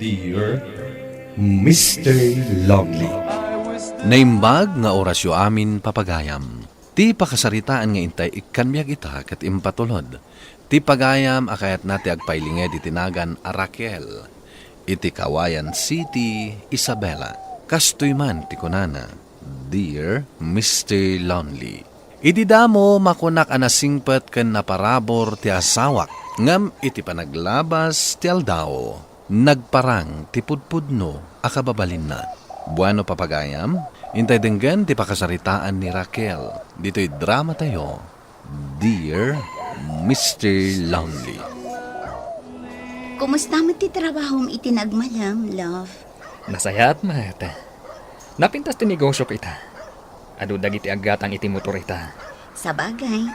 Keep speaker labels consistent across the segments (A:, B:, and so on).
A: Dear Mr. Lonely.
B: Naimbag nga orasyo amin papagayam. Ti pakasaritaan nga intay ikanmiyag ita kat impatulod. Ti pagayam akayat nati agpailinged itinagan a Raquel. Iti Kawayan City, Isabela. Kastoy man ti kunana. Dear Mr. Lonely. Ididamo makunak anasingpet ken naparabor ti asawak. Ngam iti panaglabas ti aldao. Nagparang ti pudpudno akababalin na. Buano papagayam, intay denggan ti pakasaritaan ni Raquel. Dito'y drama tayo. Dear Mr. Lonely.
C: Kumusta mo ti trabahong itinagmalam, love?
D: Nasayat mat. Napintas ti negosyo kita. Adu dagiti agatang iti motor ita.
C: Sa bagay,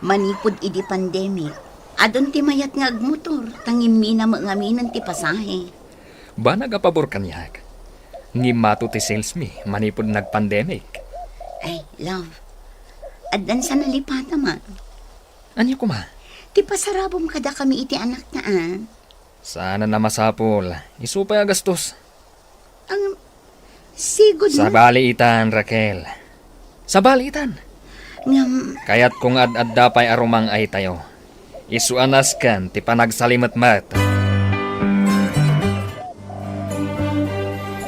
C: manipod idi pandemic. Adon ti mayat nga agmotor, tangim mina mangaminan ti pasahe.
D: Ba nagapabor kanyak? Ngimato ti sales mi, manipod nag-pandemic.
C: Ay, love, adan sa nalipata man.
D: Anyo ko ma?
C: Ti pasarabom kada kami iti anak na
D: Sana na masapol. Isupay agastos.
C: Ang sigod
D: Sa
C: na.
D: baliitan, Raquel. Sa baliitan.
C: Ngam,
D: Kaya't kung ad-adda pa'y arumang ay tayo. Isuanas kan ti panagsalimat-mat.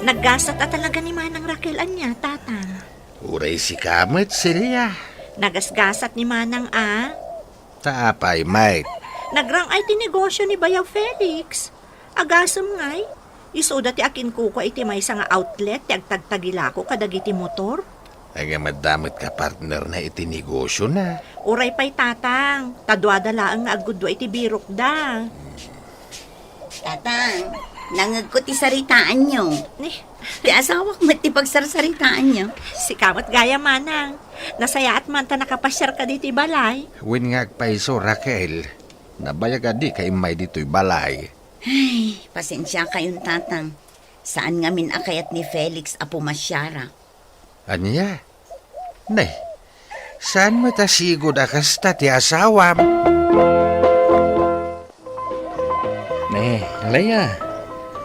E: Naggasat at talaga ni Manang Raquel anya, tata.
F: Uray si kamet sila.
E: Nagasgasat ni Manang
F: Taapay, mate.
E: Nagrang ay tinegosyo ni Bayaw Felix. Agasam ngay. Isuda ti akin kuko iti may nga outlet ti agtagtagilako kadagiti motor.
F: Aga madamot ka partner na itinegosyo na.
E: Uray pa'y tatang. Tadwada laang nga agudwa iti birok da.
C: tatang, nangag ko ti saritaan nyo.
E: Eh,
C: Ti asawak mo ti pagsarsaritaan nyo.
E: si Kamat Gaya Manang. Nasaya at man ta nakapasyar ka diti balay.
F: Win nga paiso, Raquel. Nabayag adi kay may dito'y balay.
C: Ay, pasensya kayong tatang. Saan nga min akayat ni Felix apo masyara?
F: Anya? Nay, saan mo tasigod akasta ti asawam?
D: Leia.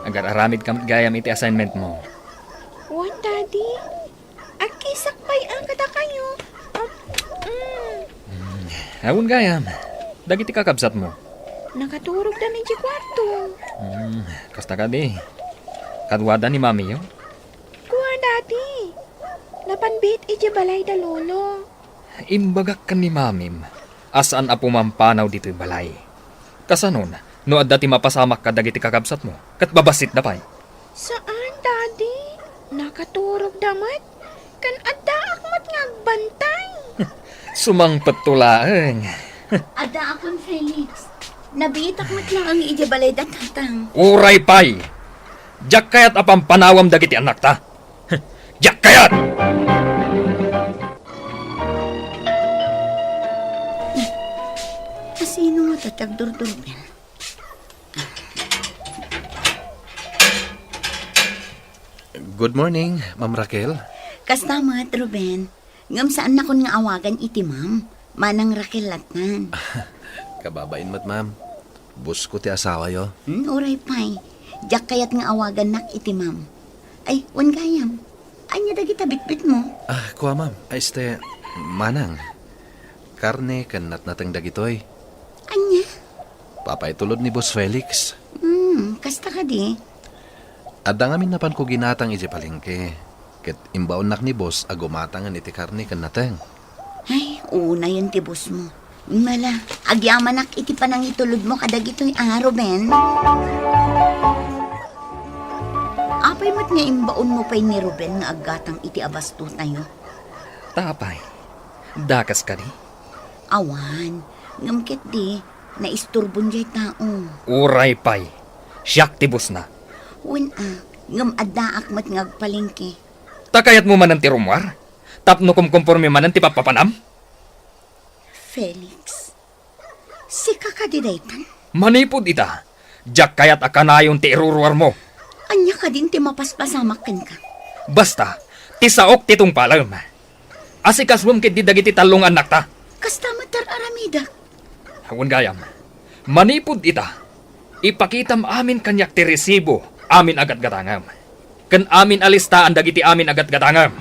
D: Agar aramid kamat gayam iti assignment mo.
E: Wan, Daddy. Akisak pa'y ang kada kayo.
D: Awon gayam. Dagiti kakabsat mo.
E: Nakaturog na medyo kwarto.
D: Kasta ka di. Kadwada ni mami yo.
E: Kuha, Daddy. Napanbit iti balay da lolo.
D: Imbagak kan ni mamim. Asaan apo mampanaw dito'y balay. Kasanon, no adda ti mapasamak ka dagiti kakabsat mo. Kat babasit da pay.
E: Saan, Daddy? Nakaturog damat? Kan adda akmat ngagbantay.
D: Sumangpet tulaeng.
C: Ada akong Felix. Nabitak mo't lang ang ijabalay da tatang.
D: Uray pay. Diyak kayat apang panawam dagiti anak ta. Diyak kayat!
C: Sino nga tatagdurdurben?
B: Good morning, Ma'am Raquel.
C: Kastamat, Ruben. Ngam saan na kun nga awagan iti ma'am? Manang Raquel latnan.
B: Kababain mat, ma'am. Bus ko ti asawa yo.
C: Uray pay. Diyak kayat nga awagan nak iti ma'am. Ay, wan gayam. Anya dagita bitbit mo?
B: Kuha, ma'am. Manang. Karne kan natnatang dagitoy.
C: Anya?
B: Papaitulod ni Boss Felix.
C: Kasta ka di.
B: Adda ngamin napan ko ginatang iti palengke. Ket imbaon nak ni Boss agumatangan iti karne kan nateng.
C: Ay, una yun ti boss mo. Mala, agyaman nak iti panang itulod mo kadag ito'y Ruben. Apay mo't nga imbaon mo pa'y ni Ruben nga agatang iti abasto tayo.
D: Tapay. Dakas ka di.
C: Awan, ngamkit di, naisturbon jay tao.
D: Uray pay. Siyak tibos na.
C: Wen ngam adda akmat ngagpalingki.
D: Takayat mo man ang tirumwar? Tapno kumkumpormi man ang tipapapanam?
C: Felix, si kakadidaytan,
D: Manipod ita. Diyak kayat akanayon ti irurwar mo.
C: anya ka din ti mapaspasamakan ka.
D: Basta, ti saok titong palam. Asikaswam kit di dagiti talong anak ta.
C: Kasta matar aramida.
D: Hawan gayam. Manipod ita. Ipakitam amin kanyak ti resibo amin agad gatangam. Kan amin alistaan dagiti amin agad gatangam.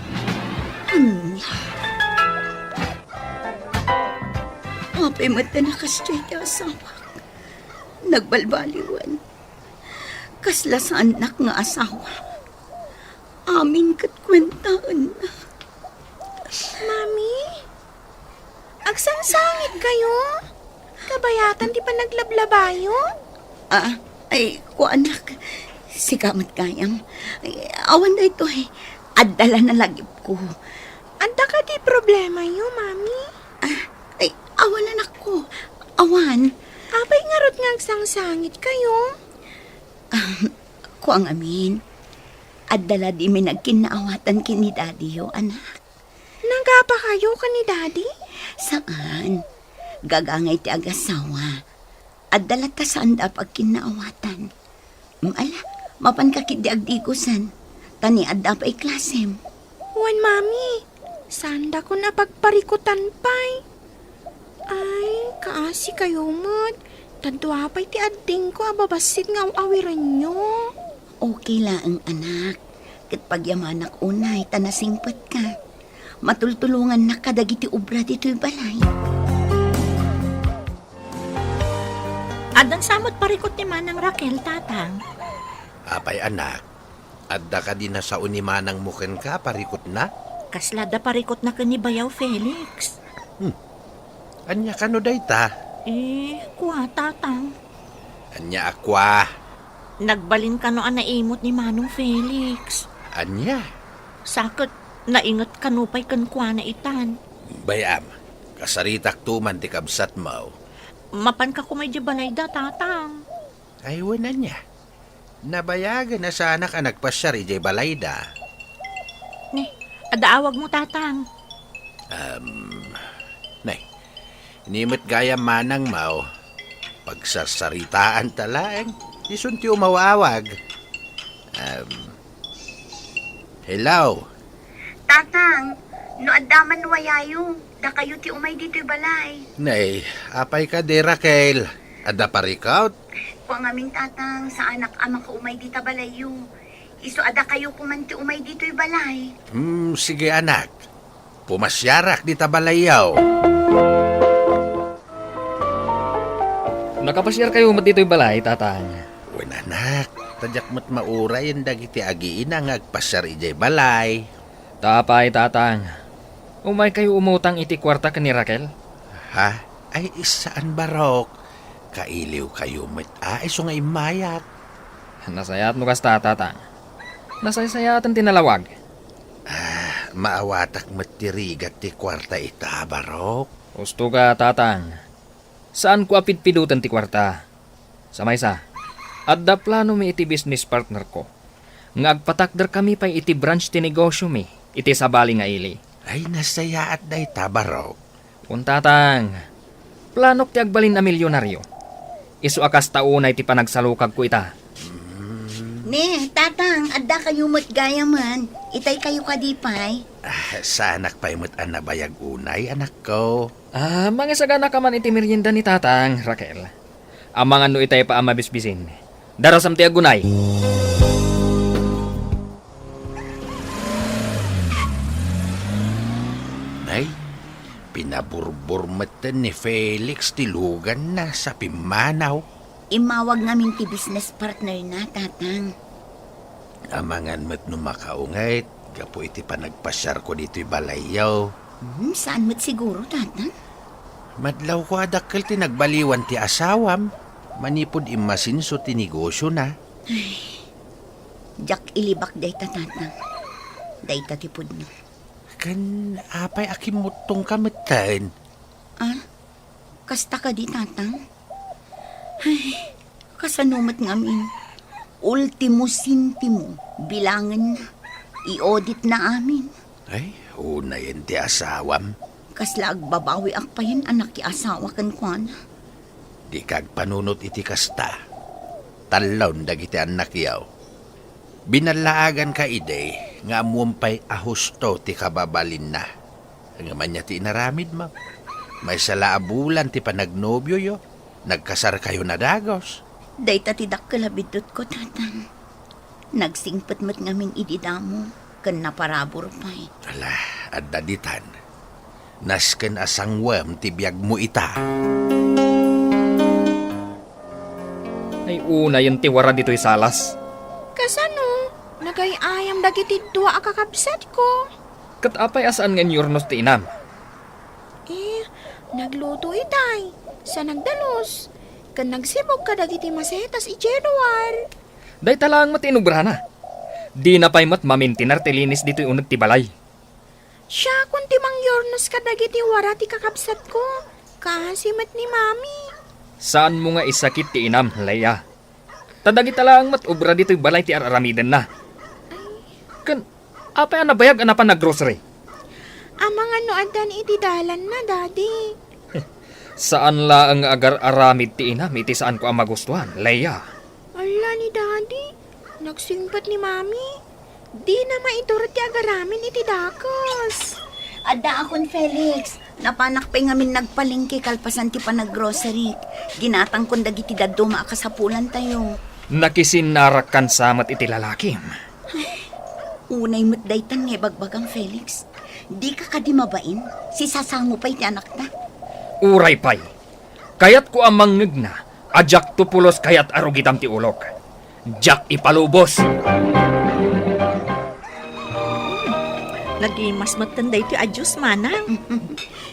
C: Apay mata na kastray ti asawa. Nagbalbaliwan. Kasla sa anak nga asawa. Amin kat kwentaan na.
G: Mami? Agsangsangit kayo? Kabayatan di pa naglablabayo?
C: Ko anak. Si Kamat Gayam. Awan na ito eh. Adala na lagip ko.
G: Anda ka di problema yo, Mami?
C: Awan anak ko. Awan.
G: Abay nga rot nga agsangsangit kayo?
C: Ko ang amin. Adala di may nagkinaawatan kini daddy yo, anak.
G: Nagapa kayo ka ni Daddy?
C: Saan? Gagangay ti agasawa. Adala ta saan da pag kinaawatan. Ala, mapan ka kiti agdigusan. Tani adda pa iklasem.
G: Wan, Mami. Sanda ko na pagparikutan pa'y. Ay, kaasi kayo mo't. Tadwa pa'y ti adding ko ababasit nga awiran nyo.
C: Okay lang, anak. Kat pagyamanak unay, tanasingpat ka. Matultulungan na kadagiti ubra dito'y balay.
E: Adan samot parikot ni Manang Raquel, tatang.
F: Apay anak, adda ka din na sa unimanang muken ka, parikot na?
E: Kaslada parikot na ka ni Bayaw Felix.
F: Anya kano dayta?
E: Kuha, tatang.
F: Anya akwa?
E: Nagbalin ka no naimot ni Manong Felix.
F: Anya?
E: Sakot, naingat kanupay kan kuha na itan.
F: Bayam, kasaritak tuman ti kabsat mo.
E: Mapan ka kumay di balay da, tatang.
F: Ay, wala niya. Nabayagan na sa anak ang nagpasyar ijay balayda.
E: Adaawag mo, tatang.
F: Nay, inimot gaya manang mau. Pagsasaritaan talaeng, isunti umawawag. Hello?
C: Tatang, no addaman wayayo. Da kayo ti umay dito'y balay.
F: Nay, apay ka de Raquel. Ada parikaut?
C: Kung aming tatang, sa anak ama ka umay dita balayo. Iso ada kayo kumanti umay dito'y balay.
F: Sige anak. Pumasyarak di tabalayaw.
D: Nakapasyar kayo mat dito'y balay, tatang.
F: Wen anak, tadyak mo't mauray ang dagiti agiin ang agpasyar ijay balay.
D: Tapay, tatang. Umay kayo umutang iti kwarta ka ni Raquel?
F: Ha? Ay isaan barok? Kailiw kayo mo't iso nga imayat.
D: Nasayat mo kas tatang. Nasaysayatan tinalawag.
F: Maawatak mo't tirigat ti kwarta ita barok.
D: Gusto ka, tatang. Saan ko apid-pidutan ti kwarta? Sa maysa, adda plano mi iti business partner ko. Nga agpatakder kami pa'y iti branch ti negosyo mi, iti sabali nga ili.
F: Ay nasayaat da ita barok.
D: Kung tatang, planok ti agbalin na milyonaryo. Isu akas taunay ti panagsalukag ko ita.
C: Ne, tatang, adda kayo mo't gaya man. Itay kayo kadipay.
F: Sa anak pa'y mo't anabayag unay, anak ko.
D: Mga sagana ka man iti merienda ni tatang, Raquel. Amang ano itay pa amabisbisin. Darasam ti agunay.
F: Nay, pinaburbur matan ni Felix tilugan na sa Pimanaw.
C: Imawag namin ti business partner na, tatang.
F: Amangan mo't numakaungay, gapo iti panagpasyar ko dito'y balayaw.
C: Saan mo't siguro, tatang?
F: Madlaw ko adakkel ti nagbaliwan ti asawam. Manipod imasinso ti negosyo na.
C: Jak ilibak day ta, tatang. Day ta tipod no.
F: Kan apay akimutong kamatan.
C: Kasta ka di, tatang? Ay, kasanumat ngamin. Ultimo sintimo, bilangan na. I-audit na amin.
F: Ay, una yan ti asawam.
C: Kasla agbabawi akpayan anak ki asawa kan kwana.
F: Di kag panunot iti kasta. Talon dagiti anak yaw. Binalaagan ka ide, nga amumpay ahusto ti kababalin na. Nga man niya ti inaramid mo. May salaabulan ti panagnobyo yo. Nagkasar kayo na dagos.
C: Day ta tidak kalabidot ko, tatang. Nagsingpet-met ngamin ididamo, kan naparabor pa'y.
F: Ala, at daditan. Nasken asangwem ti biyag mo ita.
D: Ay una yung tiwara dito'y salas.
G: Kasano? Nagayayam dagiti dua akakabsat ko.
D: Kat apay asaan nga nyornos ti inam.
G: Nagluto itay. Sa nagdalos. Kan nagsibog ka dagiti masetas ijeruar.
D: Day talang matinubrana. Di na pa'y mat mamintinar ti linis dito'y unag ti balay.
G: Siya kung timang yornos ka dagiti wara ti kakabsat ko. Kasimat ni mami.
D: Saan mo nga isakit ti inam, Leia? Tadagi talang mat ubra dito'y balay ti araramiden na. Kan, apay anabayag anapan na grocery.
G: Amang ano adan iti dalan na, daddy.
D: Saan la ang agar aramid ti inam, iti saan ko ang magustuhan, Leia?
G: Ala ni daddy. Nagsingpat ni mami. Di na maiturot ti agaramin iti dakos.
C: Adda akon, Felix. Napanak pa ngamin nagpalingki kalpasan ti panaggrocery. Ginatang kong dagiti daddo maakasapulan tayo.
D: Nakisinarakan samat iti lalakim.
C: Unay mo't daytan nga bagbagang, Felix. Di ka ka di mabain? Si sasango pa iti anak na.
D: Uray pay. Kayat ko ang mangngeg na, ajak tupulos kayat arugitam ti ulok. Jak ipalubos.
E: Lagi mas matanda ito adyos, manang.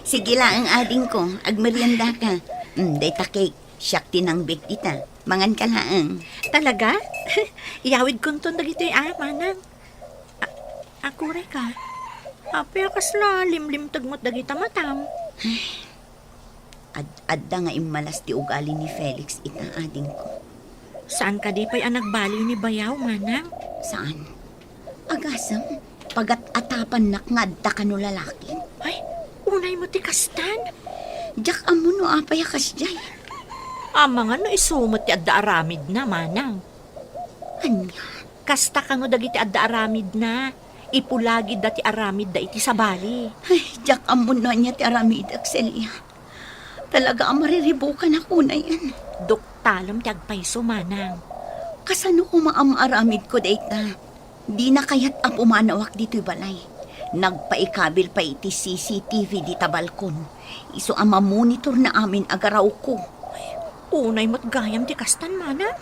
C: Sige lang ang ading ko, agmerienda ka. Day takik, siyak tinangbik dita. Mangan ka lang.
E: Talaga? Iyawid ko ito dagito yung manang. Akuray ka. Apay kasla, limlim tagmot dagita matam.
C: Adda nga imalas ti ugali ni Felix ita ading ko.
E: Saan ka di pa'y nagbaliw ni Bayaw, manang?
C: Saan? Agasam, pagat atapan nak nga adda ka no lalaki.
E: Ay, unay mo ti kastan.
C: Jak amuno apay akas jay.
E: Amang ano isumot ti adda aramid na, manang.
C: Anya?
E: Kasta ka no dagiti adda aramid na. Ipulagid da ti aramid da iti sabali.
C: Ay, jak amuno niya ti aramid Axelia. Talaga ang mariribukan ako na yan.
E: Duktalam ti agpayso, manang.
C: Kasano ko maamaramid ko data? Di na kayat ang pumanawak dito'y balay. Nagpaikabil pa iti CCTV di tabalkon. Iso ang mamonitor na amin agaraw ko.
E: Unay mo't gayam ti kastan, manang.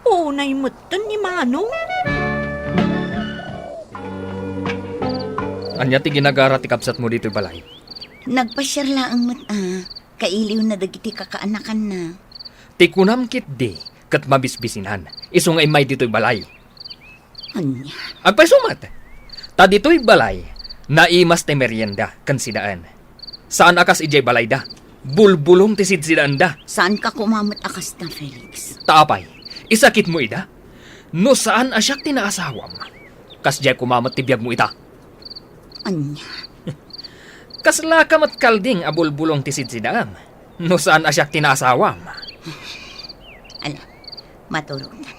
E: Unay mo't ton ni Manong.
D: Anya ti ginagara ti kapsat mo dito'y balay?
C: Nagpasyar laang kailiw na dagiti kakaanakan na.
D: Ti kunam kit di, kat mabisbisinan. Iso nga imay dito'y balay.
C: Anya?
D: Agpay sumat. Ta dito'y balay, naimas ti merienda, kan sidaan. Saan akas ijay balay da? Bulbulong ti sidsidaan da.
C: Saan ka kumamat akas na, Felix?
D: Taapay, isakit mo ida? No saan asyak tinaasawam? Kasjay kumamat ti biyag mo ita.
C: Anya?
D: Kasla kamat kalding abulbulong ti sidsidaan. No saan asyak tinaasawam?
C: Ala, maturog na.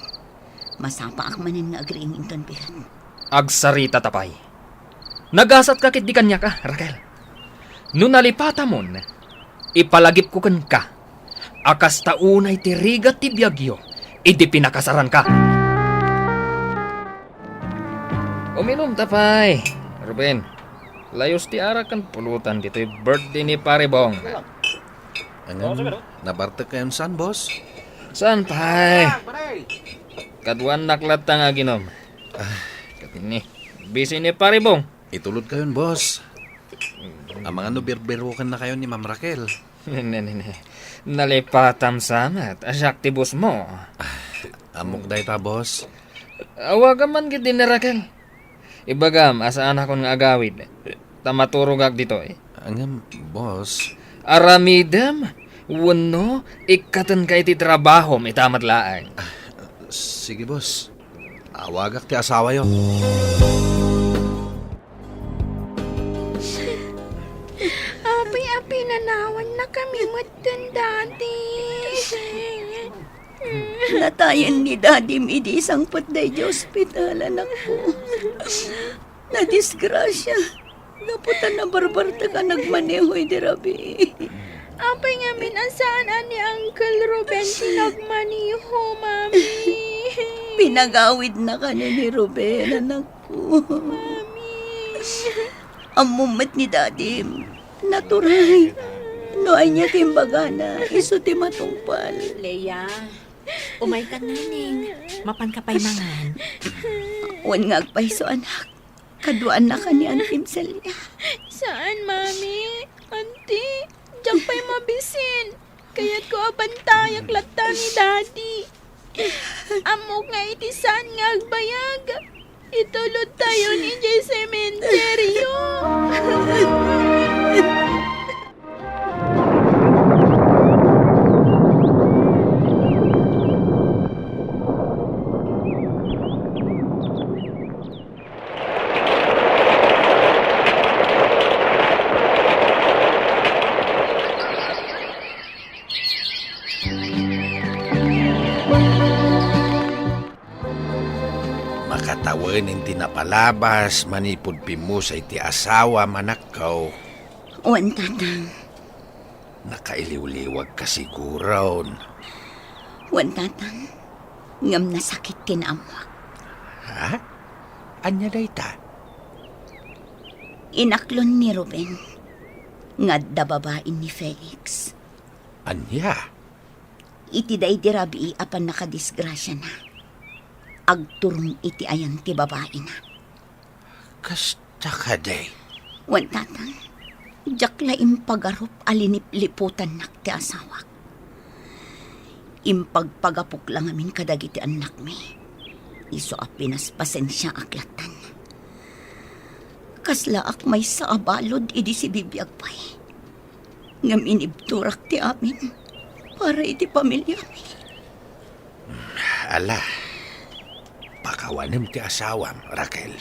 C: Masapa ak manin nga agriing inton pihan.
D: Agsarita tapay. Nagasat ka kit di kanya ka, Raquel. No nalipata mon, ipalagip ko kan ka. Akas taunay ti rigat ti biyagyo, idi pinakasaran ka. Uminom tapay. Ruben, layos ti arakan pulutan dito'y birthday ni Paribong.
B: Angan, nabartag kayon saan, boss?
D: Saan pay? Kaduan naklat nga ginom. Katini, busy ni Paribong.
B: Itulod kayon, boss. Ang mga nubirbirukan na kayo ni Ma'am Raquel.
D: Nalipatam samat, asyak ti bus mo.
B: Amok day ta, boss.
D: Awagan man gid din ni Raquel. Ibagam, asaan ako nga agawid. Tamaturog ag dito eh.
B: Angam, boss.
D: Aramidam, wano, ikatan kay ti trabaho, may tamad laang.
B: Sige, boss. Awagak ti asawa yo.
G: Api-api nanawan na kami matan dati.
C: Natayan ni Daddy Midi isang patday di ospital, anak ko. Nadisgrasya. Naputan na barbarta ka nagmanehoy di rabi.
G: Apay nga minasaan ani Uncle Ruben sinagmaniho, mami.
C: Pinagawid na ka ni Ruben, anak ko. Ang mumat ni Daddy, natural. Noay niya timbaga na, iso ti matungpal.
E: Leia, umay ka naning. Mapan ka pa'y mangan.
C: Wan nga agpaiso, anak. Kaduan na ka ni Antim Celia.
G: Saan, Mami? Auntie, diyan pa'y mabisin. Kaya't ko abantayak lata ni Daddy. Amok nga itisan nga agbayag. Itulod tayo ni Jay Cementerio.
F: Makatawanin tinapalabas, manipod mo sa iti asawa manakaw.
C: Wan, tatang.
F: Nakailiw-liwag ka siguro.
C: Wan, tatang. Ngam na sakit tinamwak.
F: Ha? Anya day ta?
C: Inaklon ni Ruben. Nga da babain ni Felix.
F: Anya?
C: Iti day di rabi apan nakadisgrasya na. Agturong iti ayan ti babae na.
F: Kasta ka day.
C: Wan, tatang. Diyak la impagarup alinip-liputan nak ti asawak. Impagpagapok lang amin kadagiti anak mi. Iso apinas pasensya aklatan. Kasla ak may sa abalod idi si bibiyag pa'y. Ngam inibturak ti amin para iti pamilya mi.
F: Ala, pakawanim ti asawam, Raquel.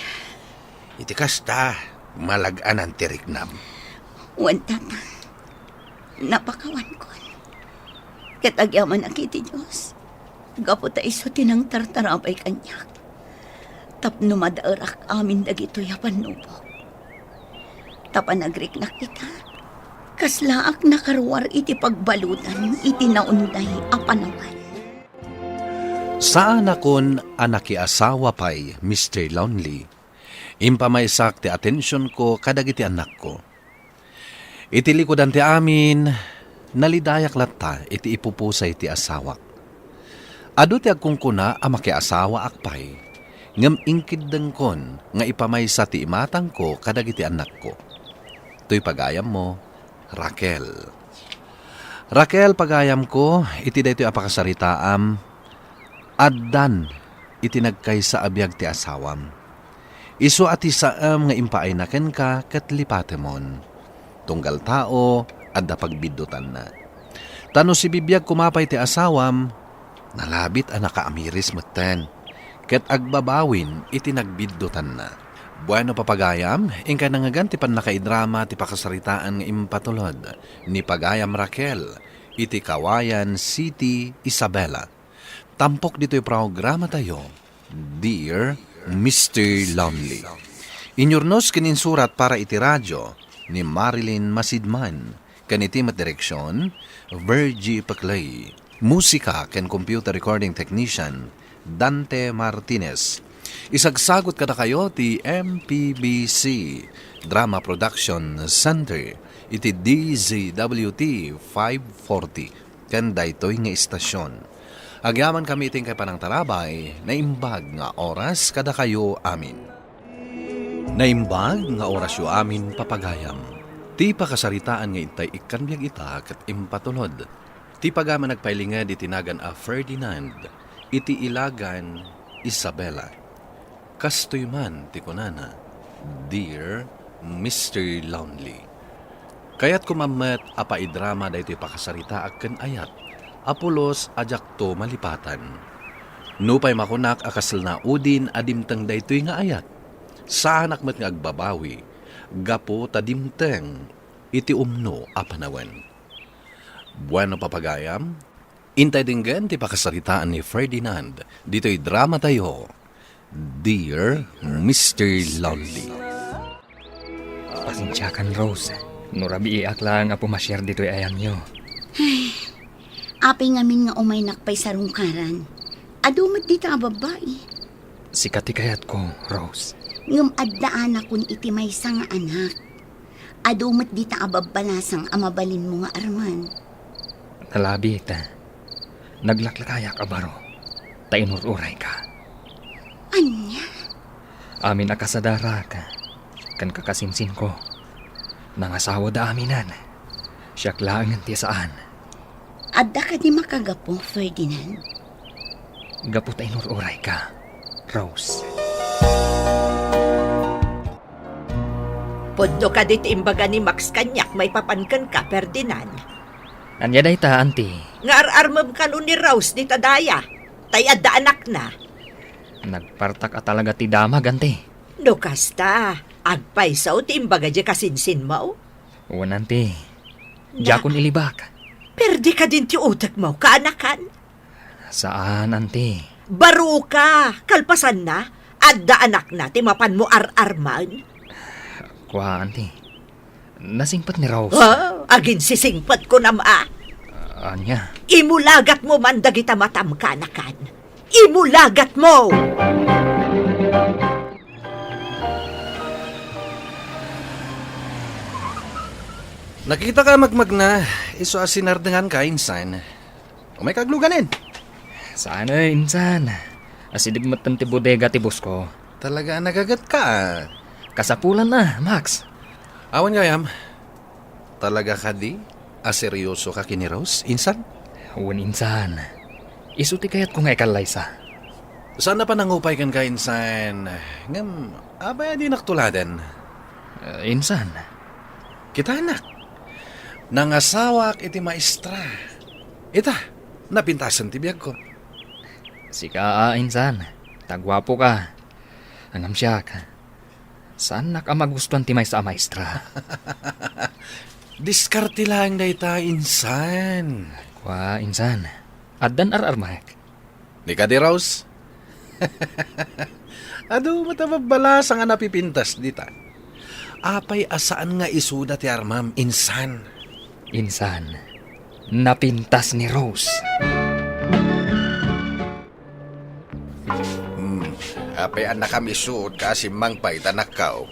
F: Iti kasta, malaganan ti riknam.
C: Wan, tatang. Napakawan ko. Katagyaman ang kiti Diyos. Gapo ta iso tinang tartarabay kanyak. Tapno madaarak amin dagito yapan nubo. Tapanagrik na kita. Kaslaak nakarwar iti pagbalutan, iti naunday apanawan.
B: Saan akon anaki asawa pa'y Mr. Lonely? Impamaysak ti atensyon ko kadagiti anak ko. Iti likodan ti amin, nalidayak latta iti ipupusay ti asawak. Adu ti agkungkuna a makiasawa akpay, ngem ingkiddeng kon nga ipamaysa ti imatang ko kadagiti anak ko. To'y pagayam mo, Raquel. Raquel, pagayam ko, iti daytoy apakasaritaam, addan iti nagkaysa abiyag ti asawam. Isu ati saam nga impaaynaken ka ket lipatemon. Tunggal tao, adda pagbiddutan na. Tano si bibiyag kumapay ti asawam, nalabit a nakaamiris metten, ket agbabawin iti nagbiddutan na. Bueno papagayam, ingka nangagan ti panakaidrama ti pakasaritaan nga impatulod, ni Pagayam Raquel, iti Kawayan City, Isabela. Tampok dito'y programa tayo, Dear Mr. Lonely. Inyurnos kininsurat para iti radyo, ni Marilyn Masidman, kaniti direksyon, Virgie Paclay. Musika ken computer recording technician, Dante Martinez. Isagsagot kada kayo ti MPBC Drama Production Center, iti DZWT 540, ken daytoy nga istasyon. Agyaman kami iting kay panang tarabay, naimbag nga oras kada kayo amin. Naimbag nga orasyo amin papagayam. Ti pakasaritaan nga itay ikanbyag ita kat impatulod. Ti pagaman nagpailingad itinagan a Ferdinand, iti ilagan Isabela. Kastoy man ti kunana, Dear Mr. Lonely. Kaya't kumamet apaidrama da ito'y pakasarita akken ayat, apulos ajakto malipatan. Nupay makunak akasal na udin adimtang da ito'y nga ayat. Saan akmat nga agbabawi, gapo tadimteng, iti umno apanawen. Bueno papagayam, intay dinggan ti pakasaritaan ni Ferdinand, dito'y drama tayo, Dear Mr. Lonely.
D: Pasensyakan, Rose. Nurabi iak lang nga pumasyar dito'y ayang nyo.
C: Apay ngamin nga umay nakpay sa rungkaran. Adumat di ta babae.
D: Sikat kayat ko, Rose.
C: Ngam addaan akon iti maysa nga anak. Adumat di ta ababalasang amabalin mo nga arman.
D: Nalabi ta. Naglaklakayak abaro. Ta inururay ka.
C: Anya?
D: Amin akasadara ka. Kan kakasinsin ko. Nangasawa da aminan. Siyak lang ti saan.
C: Adda ka di makagapo, Ferdinand.
D: Gapot ay inururay ka, Rose.
E: Podno ka dit imbaga ni Max kanyak may papankan ka, Ferdinand.
D: Anya day ta, auntie.
E: Nga ar-armam ka nun ni Rose ni Tadaya. Tay adda anak na.
D: Nagpartak at talaga ti damag, auntie.
E: No kasta, agpaisaw ti imbaga di kasinsin mo.
D: Uwan, auntie. Jakon ilibak.
E: Perdi ka din ti utak mo, kaanakan.
D: Saan, auntie?
E: Baro ka, kalpasan na. Adda anak na, ti mapan mo ar-arman.
D: Kwa, auntie. Nasingpat ni Rose.
E: Oh, agin sisingpat ko na maa.
D: Anya?
E: Imulagat mo man dagita matam kaanakan. Imulagat mo!
B: Nakita ka magmag na, iso asinardengan ka, insan. O may kagluganin.
D: Saan ay, insan? Asidig matan ti bodega ti boss ko.
B: Talaga nagagat ka.
D: Kasapulan na, Max.
B: Awan gayam. Talaga ka di? Aseryoso ka kini Rose, insan?
D: Uwan, insan. Isuti kayat ko nga ikalaysa.
B: Sana pa nangupay kan ka, insan? Ngam, abay di naktuladan.
D: Insan.
B: Kita anak. Nangasawak iti maestra. Ita, napintasan ti biyag ko.
D: Sika, insan. Tagwapo ka. Angam siya ka. Saan nakamagustuhan ti may sa maestra?
B: Diskarte lang na ita, insan.
D: Kwa, insan. Addan ar-armak.
B: Di ka di, Rose? Ado, matababalas ang napipintas dita. Apay asaan nga isuda ti armam, insan.
D: Insan. Napintas ni Rose.
F: Apay anak kami suot kasi mangpay tanakaw.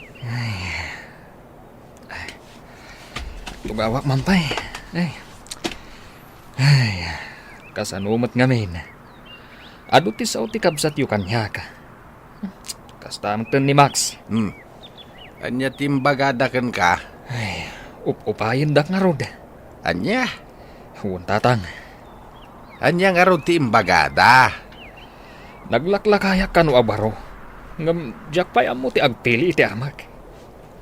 D: Tugawak mampay. Ay. Kasanumat ngamin. Ado ti sao ti kabsat yu kanyak. Kasta amten ni Max.
F: Anya timbagadakan ka.
D: Ay, upayin dak nga rod.
F: Anya?
D: Huwag tatang.
F: Anya nga ro timbagada.
D: Naglaklakayak ka no abaro. Ngam, jak pa'y amo ti agpili iti amak.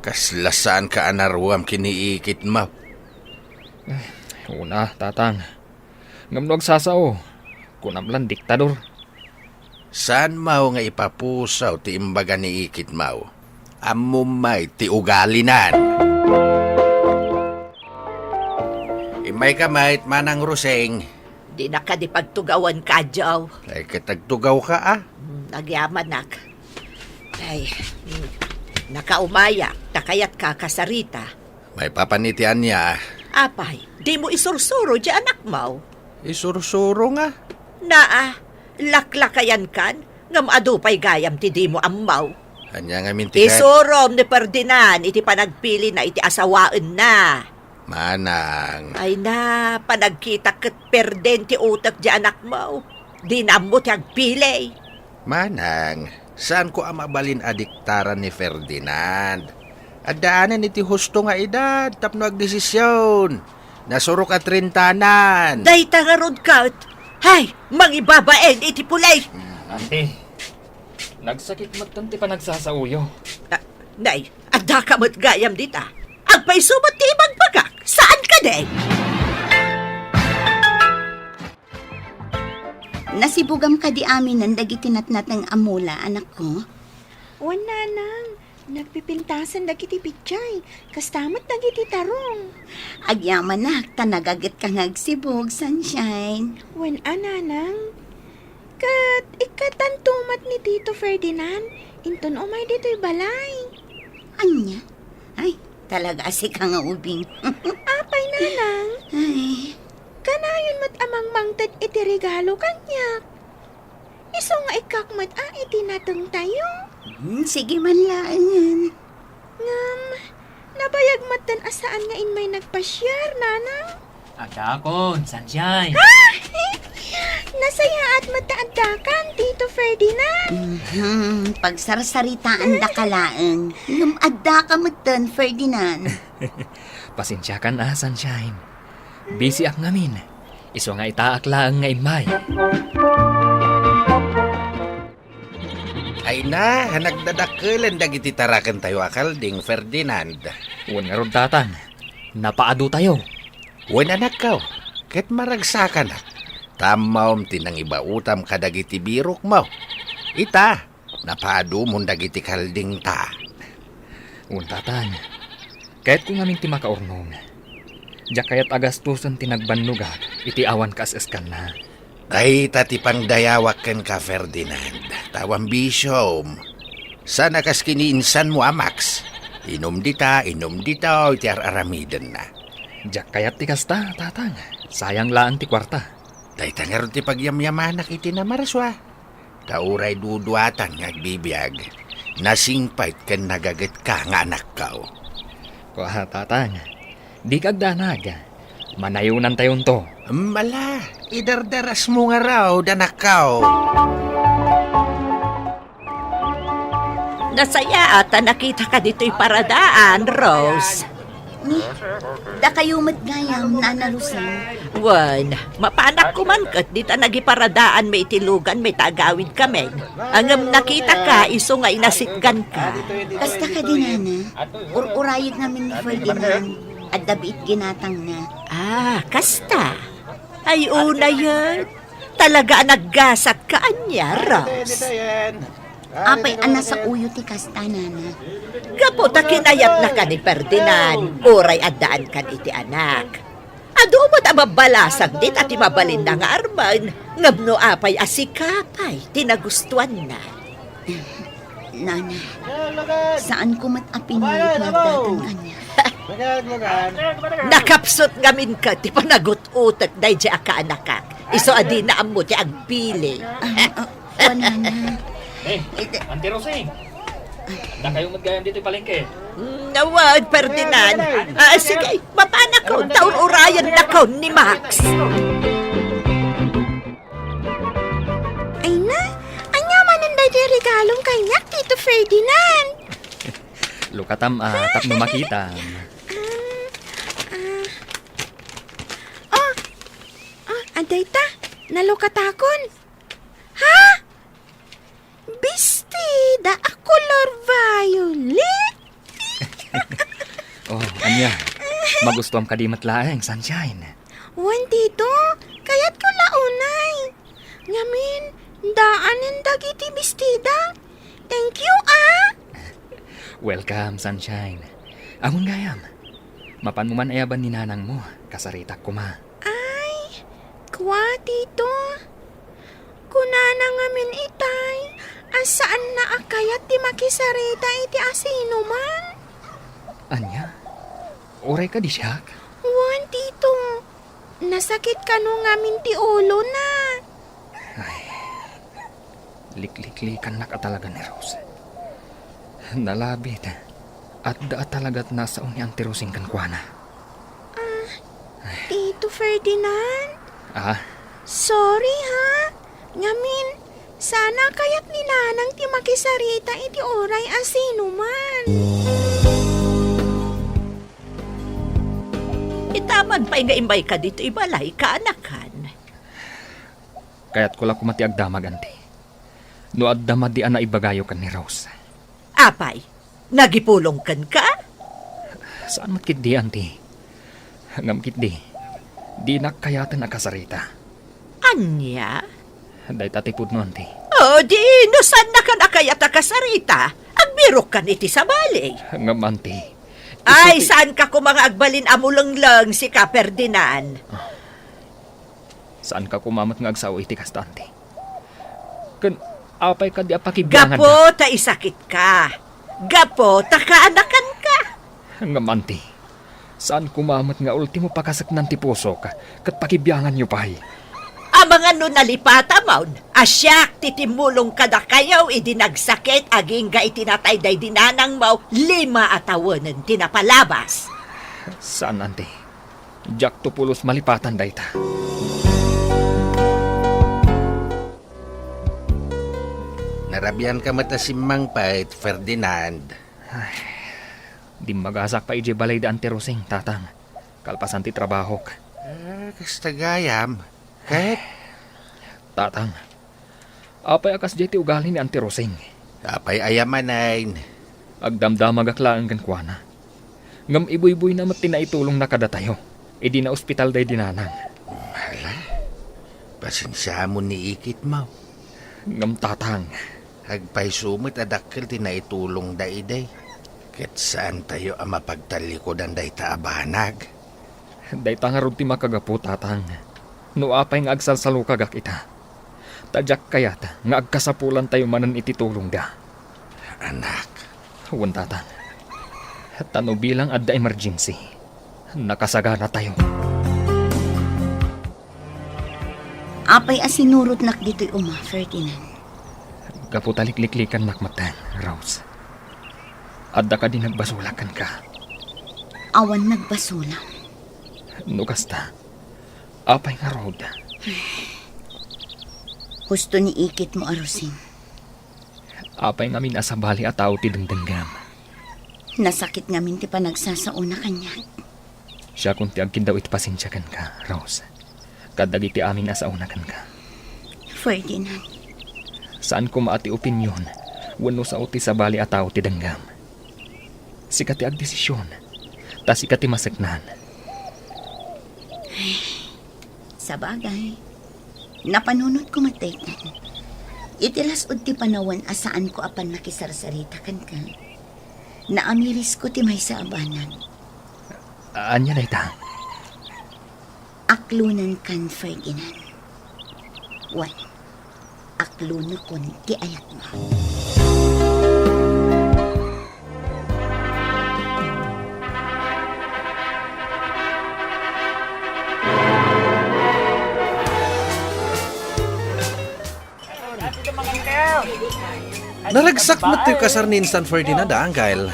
F: Kaslasaan ka anarwam kiniikit mo.
D: Una, tatang. Ngam no agsasao. Kunamlan diktador.
F: Saan mau nga ipapusaw ti imbaga ni ikit mau? Amumay ti ugalinan. Imay kamait manang ruseng.
E: Di na ka di pagtugawan ka, Joe.
F: Ay katagtugaw ka ah.
E: Nagyaman nak. Ay, nakaumaya, takayat ka kasarita.
F: May papanitian niya.
E: Apay, di mo isursuro di anak mo.
F: Isursuro nga.
E: Naa, laklakayan kan, ngam adupay gayam ti di mo amaw.
F: Anya nga mintikat.
E: Isurom ni Ferdinand, iti panagpili na iti asawaan na.
F: Manang.
E: Ay na, panagkita kat perden ti utak di anak mo. Di na mo ti agpili.
F: Manang. Saan ko amabalin adiktaran ni Ferdinand? Adaanan iti husto nga edad, tapno agdesisyon. Nasurok at rintanan.
E: Day tangarod kat. Hay, mangibabaen iti pulay.
D: Ante, nagsakit magtanti pa nagsasauyo.
E: Nay, adda ka mo't gayam dita. Agpay sumat ti ibang pagak. Saan ka day?
C: Nasibugam ka di amin ng dagitinatnat ng amula, anak ko.
G: Wala nang. Nagpipintasan dagiti pitchay. Kastamat dagiti tarong.
C: Agyaman na, tanagagit ka ngagsibog, sunshine.
G: Wen ananang. Kat ikatantumat ni Tito Ferdinand. Inton umay dito'y balay.
C: Anya? Ay, talaga si ka nga ubing.
G: Apay nanang.
C: Ay,
G: Kanayon mat amang mangtad iti regalo kanyak. Iso nga ikakmat iti natong tayo.
C: Sige man lang.
G: Ngam, nabayag matan asaan nga in may nagpasyar, nanang.
D: Adakon, Sunshine.
G: Nasaya at mataadakan, Tito Ferdinand.
C: Pagsarsaritaan da kalaang. Lumadda ka matan, Ferdinand.
D: Pasensya ka na, Sunshine. Busy ak ngamin. Iso nga itaak lang nga imay.
F: Ay na, nagdadakelan dagiti tarakan tayo akal ding Ferdinand.
D: Uwan nga rod tatan. Napaado tayo.
F: Wen anak kaw, ket maragsakan na. Tamaw tinang iba utam kadagiti birok mo. Ita, napaado mong dagiti kalding ta.
D: Uwan tatan. Kahit kung aming ti makaurnong. Diya kayat agastusan tinagbanluga, iti awan kas eskan na.
F: Ay tatipang dayawak ken ka Ferdinand. Tawang bisyom. Sana kas kiniinsan mo Max. Inom dita, iti aramiden na.
D: Diya kayat ti kasta, tatang. Sayang laan ti kwarta.
F: Day tangar ti pagyamyamanak iti na marswa. Tauray duduatan nga bibiyag. Nasingpait ken nagaget ka nga anak kaw.
D: Kuha, tatang. Di kagdanag. Manayunan tayon to.
F: Mala, idardaras mo nga raw, danakaw.
E: Nasaya ata nakita ka dito'y paradaan, Rose.
C: Da kayo matgayam, nanalusan.
E: Wan, mapanak ko man kat dita nagiparadaan may itilugan may tagawid kami. Angam nakita ka, iso nga inasitgan ka.
C: Kasta ka din, Nana. Urayag namin ni Ferdinand. At dabiit ginatang na.
E: Kasta. Ay, una yan. Talaga naggasat ka anya, Rose.
C: Apay ana sa uyo ti kasta, Nana.
E: Kaputa kinayat na ka ni Ferdinand. Uray addaan kan iti anak. Ado mo't ababalasag dit at imabalin na nga arman. Ngabno apay asikapay, tinagustuan na.
C: Nana, saan ko matapinilit magdatang kanya?
E: Nakapsot ngamin ka, ti panagot-utak dahi di ka anakak. Iso adi na amo ti agpili.
C: O, Nana.
D: Auntie Rosing. Na kayo magayam dito palengke.
E: Nawag, Ferdinand. Sige, mapanak ko. Taon urayan na ko ni Max.
G: Ay na, anya manunday di regalong kanyak, Tito Ferdinand.
D: Lukatam, tapno makita.
G: Aday ta, nalukatakon. Ha? Bistida a color violet?
D: Oh, anya. Magustuhan ka di matlaeng, Sunshine.
G: Wan, Tito, kayat ko launay. Ngamin, daanin dagiti bistida. Thank you,
D: Welcome, Sunshine. Amon gayam. Mapan mo man ayaban ni nanang mo, kasarita ko ma.
G: Ay, kwa, Tito. Kunana ngamin itay, asaan na akayat ti makisarita iti asino man?
D: Anya? Oray ka di siyak?
G: Wan, Tito. Nasakit ka no ngamin ti ulo na.
D: Likliklikan na ka talaga ni Rose. Nalabit. At daat talaga't nasa unyang tirusing kankwana.
G: Tito Ferdinand, sorry ha. Ngamin, sana kayat ni nanang ti makisarita iti oray asino man.
E: Itaman pa'y nga imbay ka dito ibalay ka anakan.
D: Kaya't ko lang kumati agdamag, ante. No agdamad di ana ibagayo kan ni Rose.
E: Apay, nagipulong kan ka?
D: Saan matkit di, ante? Ngamkit di. Di na kayatan nakasarita.
E: Anya?
D: Day tatipod no, ante.
E: Di, no saan na ka nakayat nakasarita? Agbirok ka niti sa balay.
D: Ngam, ante.
E: Ay, saan ka ko mga agbalin amulong-lang si ka Ferdinand?
D: Saan ka kumamat nga agsaw iti kasta, ante? Kan, apay ka di apakibyangan
E: Gapo, ta isakit ka. Gapo, ta kaanakan ka.
D: Ngam, ante. Saan kumamat nga ultimo pakasak ng tipuso ka, kat pakibyangan niyo pahay.
E: mga no nalipata maun, asyak titimulong kada kayaw idinagsakit aging ga itinatay day dinanang mau 5 atawanan tinapalabas.
D: Saan, ante? Jack tupulos malipatan dayta.
F: Narabian ka mata si Mang Pait, Ferdinand.
D: Di magasak pa ije balay da ante Rosing, tatang. Kalpasan ti trabaho.
F: Kasta gayam. Kahit
D: Tatang, apay akas jay ti ugali ni ante Rosing.
F: apay ayamanain.
D: Agdamdamag aklaan kan kuana. Ngam ibuy-buy na mat tinaitulong na kada tayo. Idi na ospital day dinanang.
F: Hala, pasensya mo ni ikit mo.
D: Ngam tatang,
F: Hagpay sumit adakkel tinaitulong da iday. Ket saan tayo ang mapagtalikodan day taabanag.
D: day tangarod ti makagapu tatang. No apay nga agsalsalukagak ita. Tadyak kayat nga agkasapulan tayo manan ititulong da.
F: Anak,
D: Huwag tatang. Tano bilang adda emergency. Nakasagana tayo.
C: Apay asinurot nak dito'y uma, Ferdinand.
D: Kaputalikliklikan nakmatan, Rose. Adda ka din nagbasulakan ka.
C: Awan nagbasulang.
D: Nukasta. Apay nga road.
C: Husto ni ikit mo, Arusing.
D: Apay ngamin asabali at tao ti dengdenggam.
C: Nasakit ngamin ti panagsasauna kanya.
D: Siya kung ti agkin daw itpasensyakan ka, Rose. Kadagi ti amin asaunakan ka.
C: Ferdinand,
D: Saan ko maati opinyon, wano sa uti sa bali at tao ti denggam. Sika ti agdesisyon, ta sika ti masagnan.
C: sa bagay, napanunod ko mataytan. Itilas ud ti panawan asaan ko apan nakisarsarita kan ka. Naamiris ko ti may sa abanan.
D: Anya na ita?
C: Aklunan kan Ferdinand. Wan, aklunan kon ti ayat mo.
B: Naragsak mo ti kasar ni Instant Ferdinand, Uncle.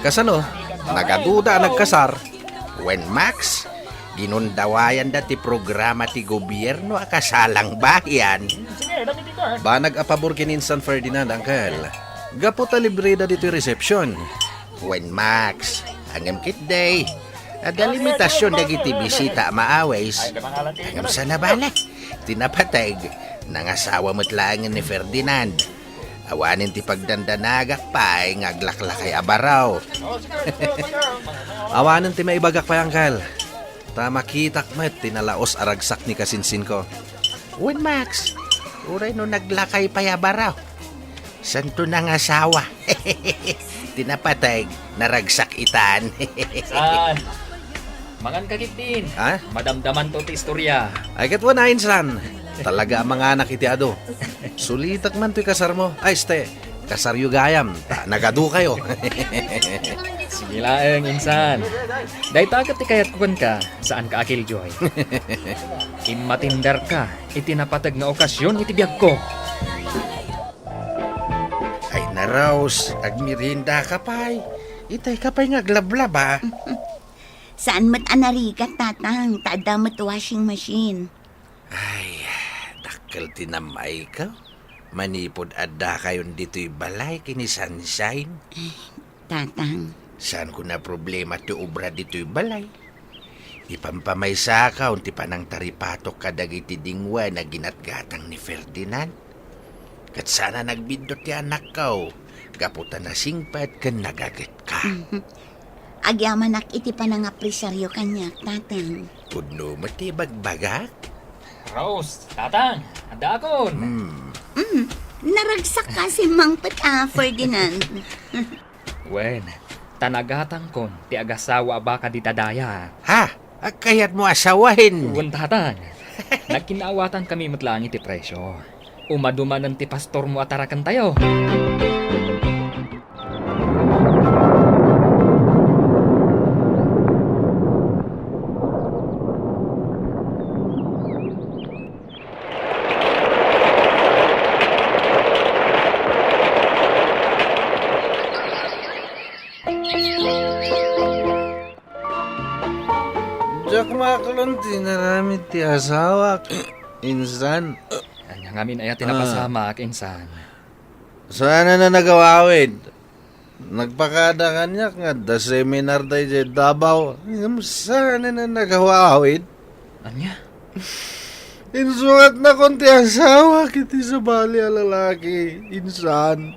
B: Kasano? Nagaduda nagkasar.
F: when Max, ginundawayan dati programa ti gobyerno akasalang bayan.
B: Banag apabor kin Instant Ferdinand, Uncle. Gaputa libre da dito reception.
F: When Max, hanggang kit day, ada limitasyon dagiti bisita maaways. Hanggang sa nabala, tinapatag, nangasawa matlaangan ni Ferdinand. Awanin ti pagdandanagak pa ay ngaglaklakay abaraw.
B: Awanan ti maibagak pa, Uncle. Tama kitak met, tinalaos aragsak ni kasinsin ko.
F: When Max, uray no naglakay pa abaraw. Santo nangasawa. Tinapatag, naragsak itan.
D: Saan? Mangan kagit din.
B: Ha?
D: Madamdaman to ti istorya.
B: Ay katwa na, Insan. Talaga ang mga anak iti ado. Sulitak man to'y kasar mo. Ay, ste, kasar yu gayam. Nagadu kayo.
D: Sige laeng, insan. Dahil tagat ti kayat kukun ka, saan ka akil joy? Matindar ka, itinapatag na okasyon itibiyag ko.
F: Ay na Rose, agmirinda ka pa'y. Itay ka pa'y ngaglablab ha.
C: Saan mat anarikat, tatang? Tada mat washing machine.
F: Ay, dakkel tinamay ka. Manipod adda kayon dito'y balay kini Sunshine.
C: Tatang,
F: Saan ko na problema ti ubra dito'y balay? Ipampamaysa ka unti pa ng taripatok kadagiti dingwa na ginatgatang ni Ferdinand. Kat sana nagbindot ti anak ka, gaputan na singpat kan nagagat ka.
C: agyaman ak iti panangapresaryo kanya, tatang.
F: Pudno mo ti bagbagak?
D: Rose, tatang, anda akon.
C: Naragsak ka si Mang Ferdinand.
D: Wen, tanagatang kon, ti agasawa baka di tadaya.
F: Ha? Kayat mo asawahin.
D: Uwan tatang, nagkinaawatan kami matlangi ti presyo. Umadumanan ti pastor mo atarakan tayo.
B: maklon tinaramit ti asawa. Insan,
D: Anya ngamin ay tinapasama insan.
B: sana na nagawawid. Nagpakada kanya nga da seminar tayo dyan Davao. Sana na nagawawid.
D: Anya?
B: Insukat na konti asawa kiti sa bali a lalaki. Insan.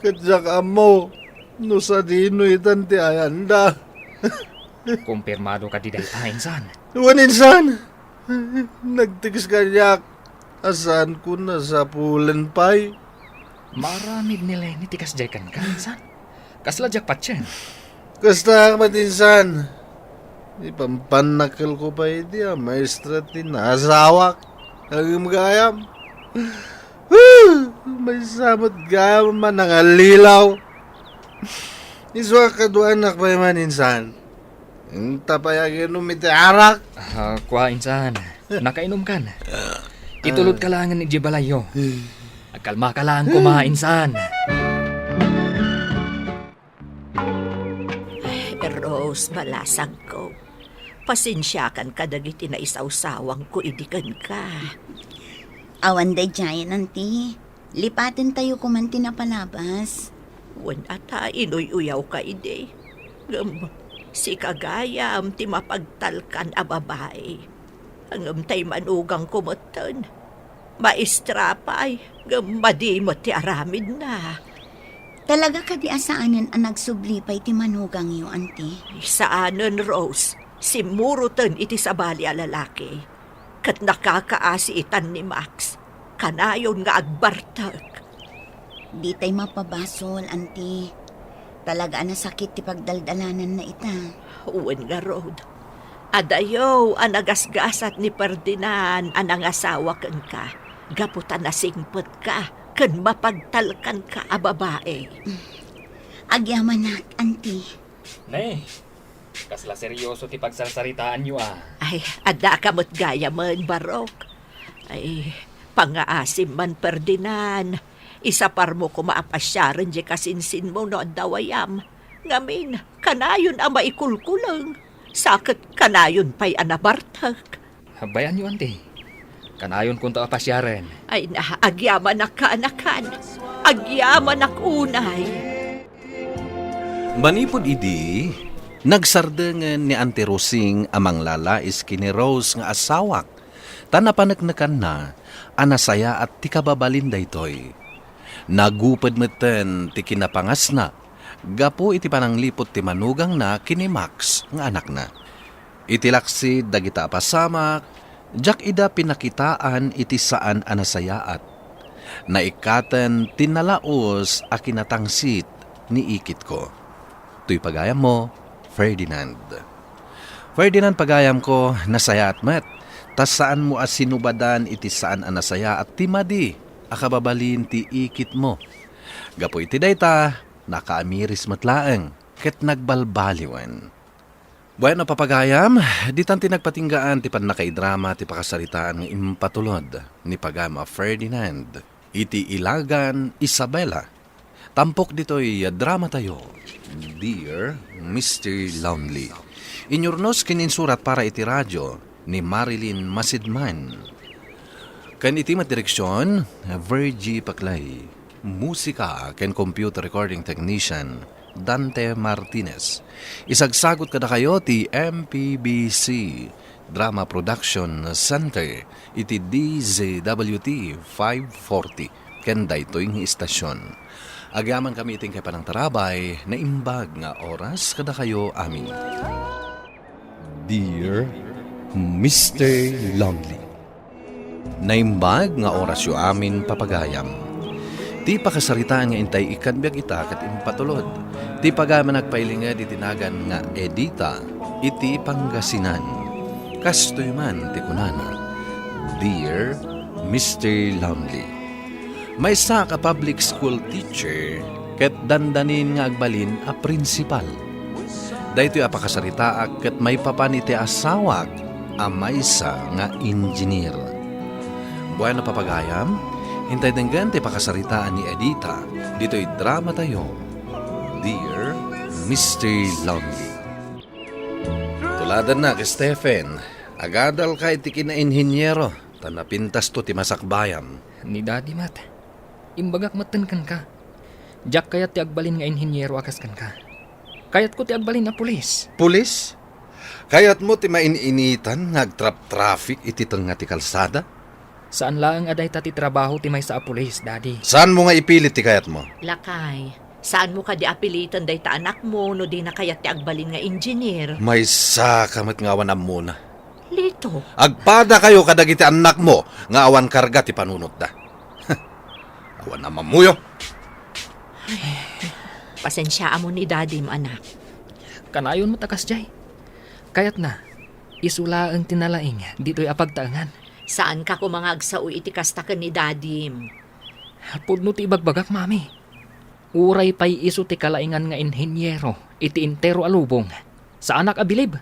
B: Kadyak amo. No sa dino itan ti ayanda.
D: Kumpirmado ka di dayta insan.
B: Wan insan. Nagtigs kanyak. Asan ko na sa pulan pay.
D: Maramid nila ni tikas jaykan ka insan. Kasla jak patsen.
B: Kasta matinsan. Ipampanakal ko pa iti maestra tinasawak. Ang gayam. May samot gayam man nangalilaw. Iswa kadwa anak pa man insan. Ang tapayagin umiti arak.
D: Kwa insan. Nakainom kan. Itulod ka lang ni Jibalayo. Agkalma ka lang insan.
E: Rose, balasang ko. Pasensyakan ka dagiti na isawsawang ko idikan ka.
C: Awan day giant, auntie. Lipatin tayo kumanti na palabas.
E: Wan ata inuy-uyaw ka ide. Si kagayam ti mapagtalkan a babae. Ang tay manugang kumutan. Maestra pa'y madimot ti aramid na.
C: Talaga ka di asaanan ang nagsublipay ti manugang iyo, auntie.
E: Saanon, Rose, si Murutan iti sabali a lalaki. Kat nakakaasi itan ni Max. Kanayon nga agbartag.
C: Di tay mapabasol, auntie. Talaga na sakit ti pagdaldalanan na ita.
E: Uwan nga, Rod. Adayo, ang nagasgasat ni Ferdinand, ang asawa kan ka. Gaputan na singpot ka, kan mapagtalkan ka a babae.
C: Agyaman na, auntie.
D: Nay, kasla seryoso ti pagsarsaritaan nyo
E: Ay, ada ka mo't gaya man, Barok. Ay, pangaasim man, Ferdinand. Isapar mo ko maapasyaran di kasinsin mo no dawayam. Ngamin, kanayon ang maikulkulang. Sakit kanayon pa'y anabartag.
D: Habayan nyo ante. Kanayon kung to apasyaren.
E: Ay na, agyaman na kaanakan. Agyaman na unay.
B: Manipod idi, nagsardengan ni Ante Rosing amang lalais kini Rose nga asawak. Tanapanagnakan na, anasaya at tikababalin daytoy. Nagupad meten ti kinapangas na, gapo iti pananglipot ti manugang na kini Max nga anak na. Itilaksid dagita pasamak, jak ida pinakitaan iti saan anasayaat. Naikaten tinalaos a kinatangsit ni ikit ko. Tuy pagayam mo, Ferdinand. Ferdinand pagayam ko, nasaya at met. Tas saan mo as sinubadan iti saan anasaya at timadi, akababalin ti ikit mo. Gapo iti dayta, nakaamiris matlaeng, ket nagbalbaliwan. Bueno papagayam, ditan ti nagpatinggaan ti panakaidrama ti pakasaritaan ng impatulod ni Pagama Ferdinand. Iti Ilagan Isabela. Tampok dito'y drama tayo. Dear Mr. Lonely. Inyurnos kininsurat para iti radyo ni Marilyn Masidman. Kan iti direksyon, Virgie Paclay. Musika ken computer recording technician, Dante Martinez. Isagsagot kada kayo ti MPBC Drama Production Center iti DZWT 540 ken daytoy istasyon. Agyaman kami iting kay panang tarabay na imbag nga oras kada kayo amin.
A: Dear Mr. Lonely.
B: Naimbag nga oras yu amin papagayam. Ti pakasaritaan nga intay ikadbiag ita kat impatulod. Ti pagaman nagpailinga di tinagan nga Edita iti Pangasinan. Kastoy man ti kunana. Dear Mr. Lonely. May isa ka public school teacher ket dandanin nga agbalin a principal. Daytoy apakasaritaak ket may papan iti asawak a maysa nga engineer. Bueno papagayam, hintay denggan ti pakasaritaan ni Edita. Dito'y drama tayo. Dear Mr. Lonely. Tuladan na kay Stephen. Agadal ka iti kina-inhinyero. Tanapintas to ti masakbayam.
D: Ni Daddy Mat, imbagak matan kan ka. Jack kayat ti agbalin nga inhinyero akas kan ka. Kayat ko ti agbalin na pulis.
B: Pulis? Kayat mo ti mainiinitan nagtrap-traffic iti nga ti kalsada?
D: Saan lang aday ta ti trabaho ti may sa pulis, Daddy?
B: Saan mo nga ipilit ti kayat mo?
E: Lakay, saan mo ka di apilitan day ta anak mo no di na kayat ti agbalin nga engineer?
B: May sakamat nga awan muna.
E: Lito,
B: Agpada kayo kadagiti anak mo nga awan karga ti panunot da. Awan na mamuyo.
E: pasensyaan mo ni daddy mo anak.
D: Kanayon mo takas jay. Kayat na, isula ang tinalaing dito'y apagtaangan.
E: Saan ka kumangag sa iti kastakan ni daddy?
D: Pudno ti ibagbagak, mami. Uray pa'y iso ti kalaingan nga inhinyero, iti intero alubong. Sa anak abilib,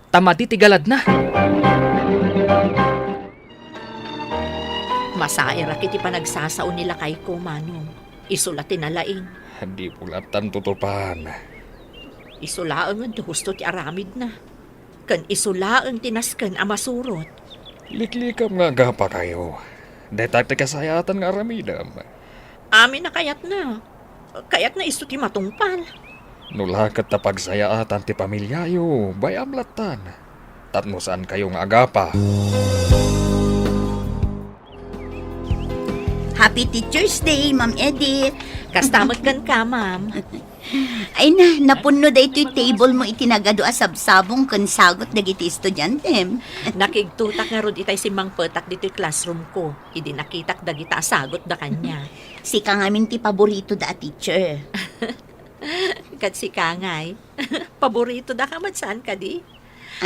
D: tamadi ti galad na.
E: Masaira kiti panagsasao nila kay ko, manong. Isula tinalaing.
D: Hindi pulatan tutupan.
E: Isulaang ang gusto ti aramid na. Kan isulaang tinaskan amasurot.
D: Liklikam nga gapa kayo. Detay ti kasayatan nga aramidam.
E: Amin na kayat na. Kayat na iso ti matungpal.
D: Nulakat na pagsayaatan ti pamilyayo, bayam latan. Tatno saan kayo nga agapa.
C: Happy Teacher's Day, Ma'am Edith.
E: Kastamot kan ka, ma'am.
C: Ay na, napuno da ito yung table mo itinagado asabsabong kan sagot dagiti estudyante.
E: Nakigtutak nga rod itay si Mang Petak dito'y classroom ko. Idi nakitak dagita asagot da kanya.
C: Si ka ngamin ti paborito da teacher.
E: Kat si Kangay. Paborito da ka saan ka di?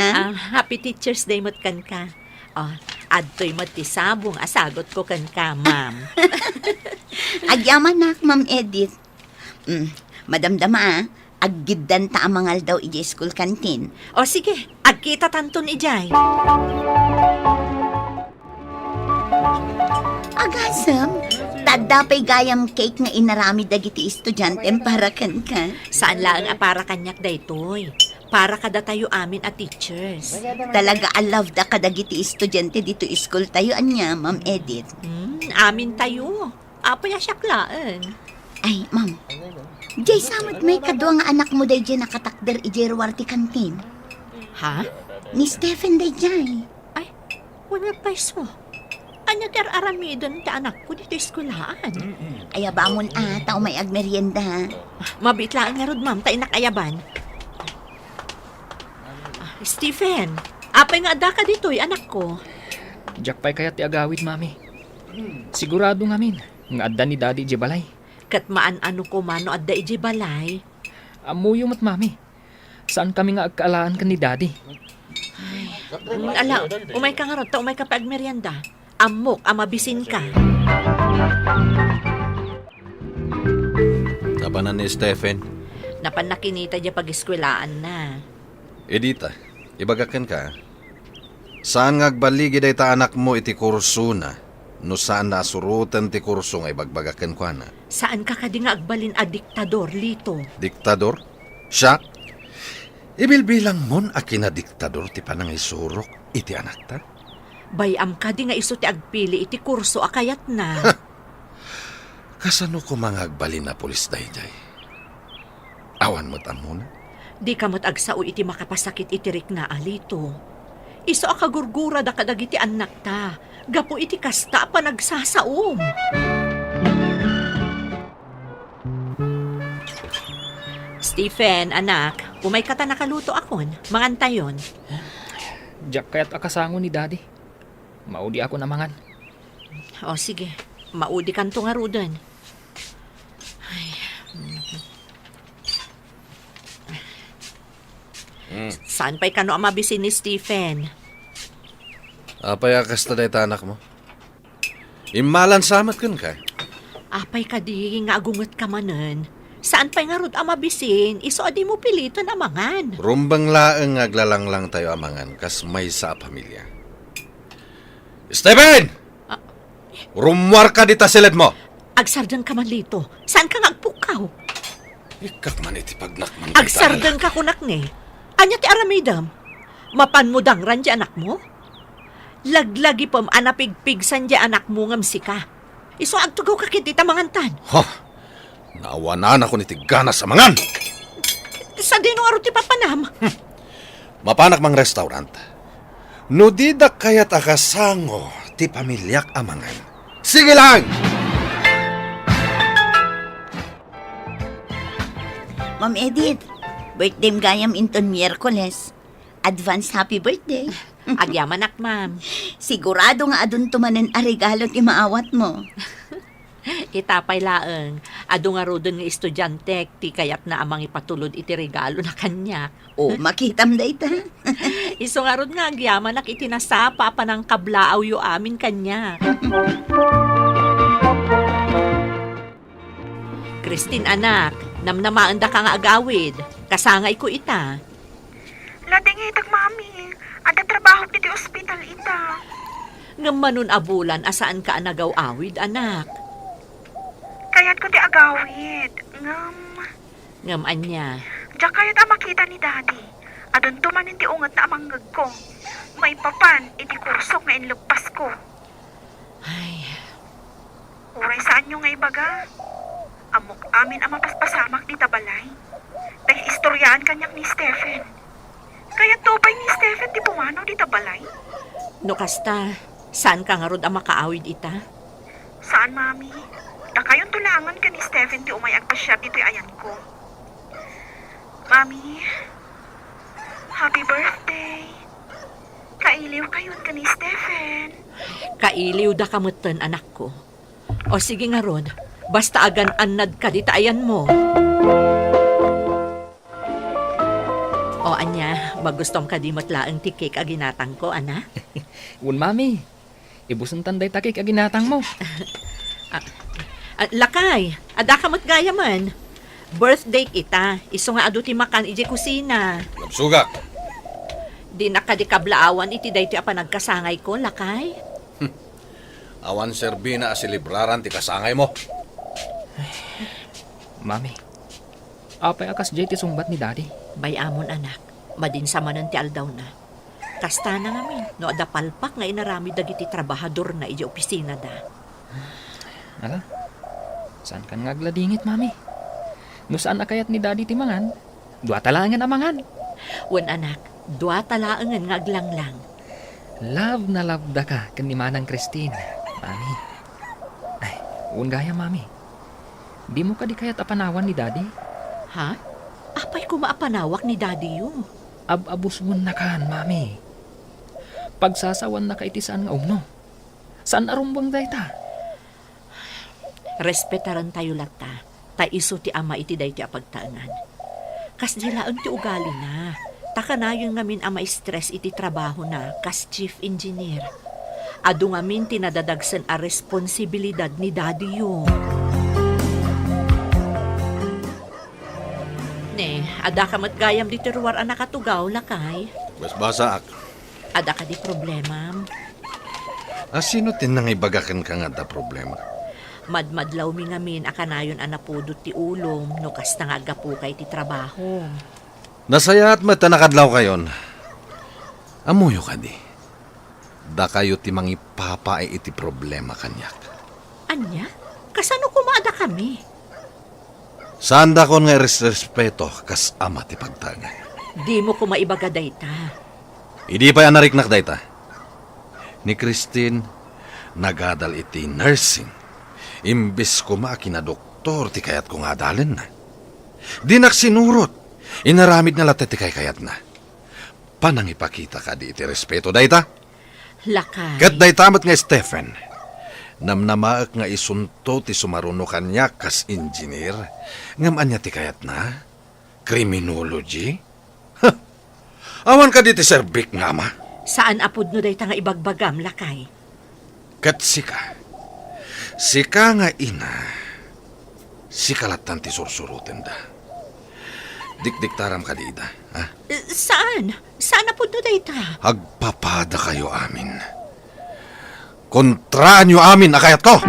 C: Ah?
E: Happy Teacher's Day mo't kan ka. Oh, adto'y mo't ti sabong asagot ko kan ka, ma'am.
C: Agyaman na, Ma'am Edith. Madamdama aggiddan ta amangal daw iji school canteen.
E: O sige, agkita tanton ijay.
C: Agasam, tadapay gayam cake nga inarami dagiti estudyante para kan ka.
E: Saan lang para kanyak daytoy? Para kada tayo amin at teachers.
C: Talaga love da kadagiti estudyante dito school tayo anya, Ma'am Edith.
E: Amin tayo. Apaya syaklaan.
C: Ay, Ma'am. Jay, samad may kadwa nga anak mo day dyan nakatakder iji ruwarti kantin.
E: Ha?
C: Ni Stephen day dyan.
E: Ay, wala pa iso. Anya ter aramidon ta anak ko dito eskulaan.
C: Ayabamon tao may agmerienda.
E: Mabitlaan nga rod, ma'am, ta inakayaban. Stephen, apay nga ada ka dito'y anak ko.
D: Jack pa'y kaya ti agawid, mami. Sigurado ngamin, nga adda ni Daddy iji balay.
E: Katmaan ano ko mano adda iji balay.
D: Amuyo mat, mami. Saan kami nga agkaalaan ka ni Daddy?
E: Ala, umay ka nga rod, ta umay ka pa agmerienda. Amok, amabisin ka.
B: Tapanan ni Stephen.
E: Napan nakinita dya pag-eskwelaan na.
B: Edita, ibagakan ka. Saan nga agbaligi day ta anak mo iti kurso na? No saan nasurutan ti kurso nga ibagbagakan ko na?
E: Saan ka kadi nga agbalin a diktador, Lito?
B: Diktador? Siya? Ibilbilang mon akin na diktador ti panang isurok iti anak ta?
E: Bayam ka di nga iso ti agpili iti kurso akayat na.
B: Kasano ko mga agbalin na pulis day jay? Awan mo muna?
E: Di ka mo't agsao iti makapasakit itirik na alito. Iso akagurgura da kadag iti anak ta. Gapo iti kasta pa nagsasaom. Stephen, anak, umay ka ta nakaluto akon. Mangantayon.
D: Jack kaya't akasango ni Daddy. Maudi ako namangan.
E: O sige, maudi kanto nga rudan. Saan pa'y kano ang mabisin ni Stephen?
B: Apay akas ta day ta anak mo? Imalan samat kun ka?
E: Apay ka di nga agungot ka manen. Saan pa'y nga rod ang mabisin? Iso adi mo piliton amangan.
B: Rumbang laeng aglalang lang tayo amangan kas may sa pamilya. Stephen! Rumwar ka dita silid mo!
E: Agsardan ka man lito. Saan ka nga agpukaw?
B: Ikak man iti pagnak man.
E: Agsardan ka kunak ni. Anya ti aramidam. Mapan mo dangran di anak mo? Laglagi pam anapigpigsan di anak mo ngam sika. Iso agtugaw ka kiti tamangantan.
B: Ha! Naawanan ako ni Tigana sa mangan!
E: Sa dino aro ti papanam.
B: Mapanak mang restaurant. No di da kayat akasango ti pamilyak amangan. Sige lang!
C: Ma'am Edith, birthday gayam inton Miyerkules. Advance happy birthday.
E: Agyaman ma'am.
C: Sigurado nga adun tumanen a regalo ti maawat mo.
E: Itapay laeng. Ado nga rodon nga estudyante ti kayat na amang ipatulod iti regalo na kanya.
C: O, makitam da ita.
E: Iso nga rod nga agyaman itinasapa pa ng kablaaw yo amin kanya. Christine anak, namnamaan da ka nga agawid. Kasangay ko ita.
G: Lading itag, mami. Ada trabaho dito ospital ita.
E: Ngam manon abulan asaan ka anagaw awid anak.
G: Kayat ko di agawid.
E: Ngam anya.
G: Diya kayat ang makita ni daddy. Adon tumanin ti ungat na amanggag ko. May papan, iti kursok nga inlugpas ko.
E: Ay,
G: Uray saan nyo nga ibaga? Amok amin ang mapaspasamak di tabalay. Dahil istoryaan kanyak ni Stephen. Kaya topay ni Stephen di pumanaw di tabalay.
E: no kasta, saan ka nga rod ang makaawid ita?
G: Saan, mami? Da kayon tulangan ka ni Stephen ti umayag pa siya dito'y ayan ko. Mami, happy birthday. Kailiw kayon ka ni Stephen.
E: Kailiw da kamutan anak ko. O sige nga rod, basta agan anad ka di ayan mo. O anya, magustom ka di matlaang ti cake aginatang ko, ana?
D: Un mami, ibusan tanday takik aginatang mo.
E: Lakay, ada ka matgaya man. Birthday kita, iso nga adu ti makan iji kusina.
B: Labsuga!
E: Di nakadikablaawan iti day ti apa nagkasangay ko, lakay.
B: Awan serbina asilibraran ti kasangay mo.
D: Mami, apay akas jay ti sungbat ni daddy.
E: Bayamon anak, madinsamanan ti aldaw na. Kasta na ngamin, no ada palpak nga inarami dagiti trabahador na iji opisina da.
D: Ala, saan kan ngagladingit, mami? No saan akayat ni daddy ti mangan? Dua talangan amangan.
E: Wan anak, dua talaangan nga aglanglang.
D: Love na love da ka kan ni Manang Christine, mami. Ay, un gaya, mami. Di mo ka di kayat apanawan ni daddy?
E: Ha? Apay ko maapanawak ni daddy yun.
D: Ab-abus mo na kan, mami. Pagsasawan na ka iti saan nga umno. Saan arumbang day ta?
E: Respetaran tayo lata. Ta iso ti ama iti day ti apagtaangan. Kas dilaan ti ugali na. Taka na yung ngamin ama stress iti trabaho na kas chief engineer. Adu ngamin tinadadagsan a responsibilidad ni daddy yun. Ne, ada ka matgayam di tiruar a nakatugaw, lakay.
B: Basbasa ak.
E: Ada ka di problema.
B: Sino tinangibagakan ka nga da problema?
E: Madmadlaw mi ngamin akanayon a napudot ti ulom no kasta nga agapukay ti trabaho.
B: Nasaya at matanakadlaw kayon. Amuyo ka di. Da kayo ti mangipapae iti problema kanyak.
E: Anya? Kasano kumada kami?
B: Saan da kon nga respeto kas ama ti pagtanga.
E: Di mo ko maibaga dayta.
B: Idi pa yan nariknak dayta. Ni Christine, nagadal iti nursing. Imbis ko maakina doktor, ti kayat ko nga dalin na. Di naksinurot, inaramid na latet ti kayat na. Panang ipakita ka di iti respeto dayta.
E: Lakay.
B: Kat daytamat nga Stephen. Namnamaak nga isunto ti sumaruno kanya kas engineer. Ngam anya ti kayat na? Criminology? Huh. Awan ka di ti serbik nga ma.
E: Saan apod no dayta nga ibagbagam, lakay?
B: Kat sika. Sika nga ina. Sikalatan ti sursuruten da. Dikdiktaram ka di ida. Ha?
E: Saan? Saan apod no dayta?
B: Agpapada kayo amin. Kontraan nyo amin, akayat ko!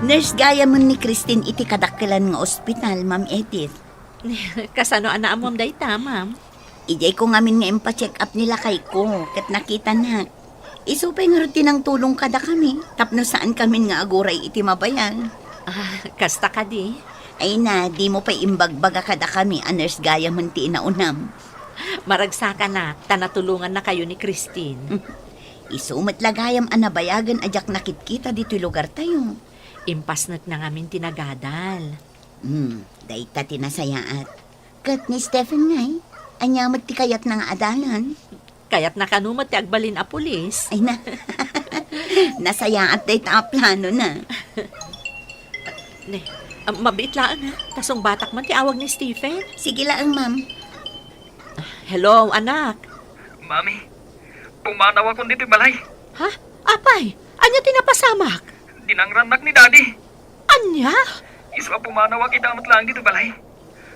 C: Nurse gaya mo ni Christine iti kadakkelan nga ospital, Ma'am Edith.
E: Kasano ana amom dayta, ma'am?
C: Ijay ko ngamin nga impa-check up nila kay ko, kat nakita na. Isupay nga rutin ang tulong kada kami, tapno saan kami nga aguray iti mabayan.
E: Kasta ka di.
C: Ay na, di mo pa imbagbaga kada kami, aners gaya munti na unam.
E: Maragsaka na, tanatulungan na kayo ni Christine.
C: Isumat lagayam anabayagan ajak nakitkita dito lugar tayo.
E: Impasnat na ngamin tinagadal.
C: Dayta tinasayaat. Kat ni Stephen ngay, anyamat ti kayat ng adalan.
E: Kaya't nakanumat ti agbalin a pulis.
C: Ay na, nasayaat dayta a plano na.
E: Ne, mabiitlaan ha. Tasong batak man ti awag ni Stephen.
C: Sige lang, ma'am.
E: Hello, anak.
H: Mami, pumanaw ako dito balay.
E: Ha? Apay, anya tinapasamak?
H: Dinangranak ni Daddy.
E: Anya?
H: Iswa pumanaw ako itamat lang dito balay.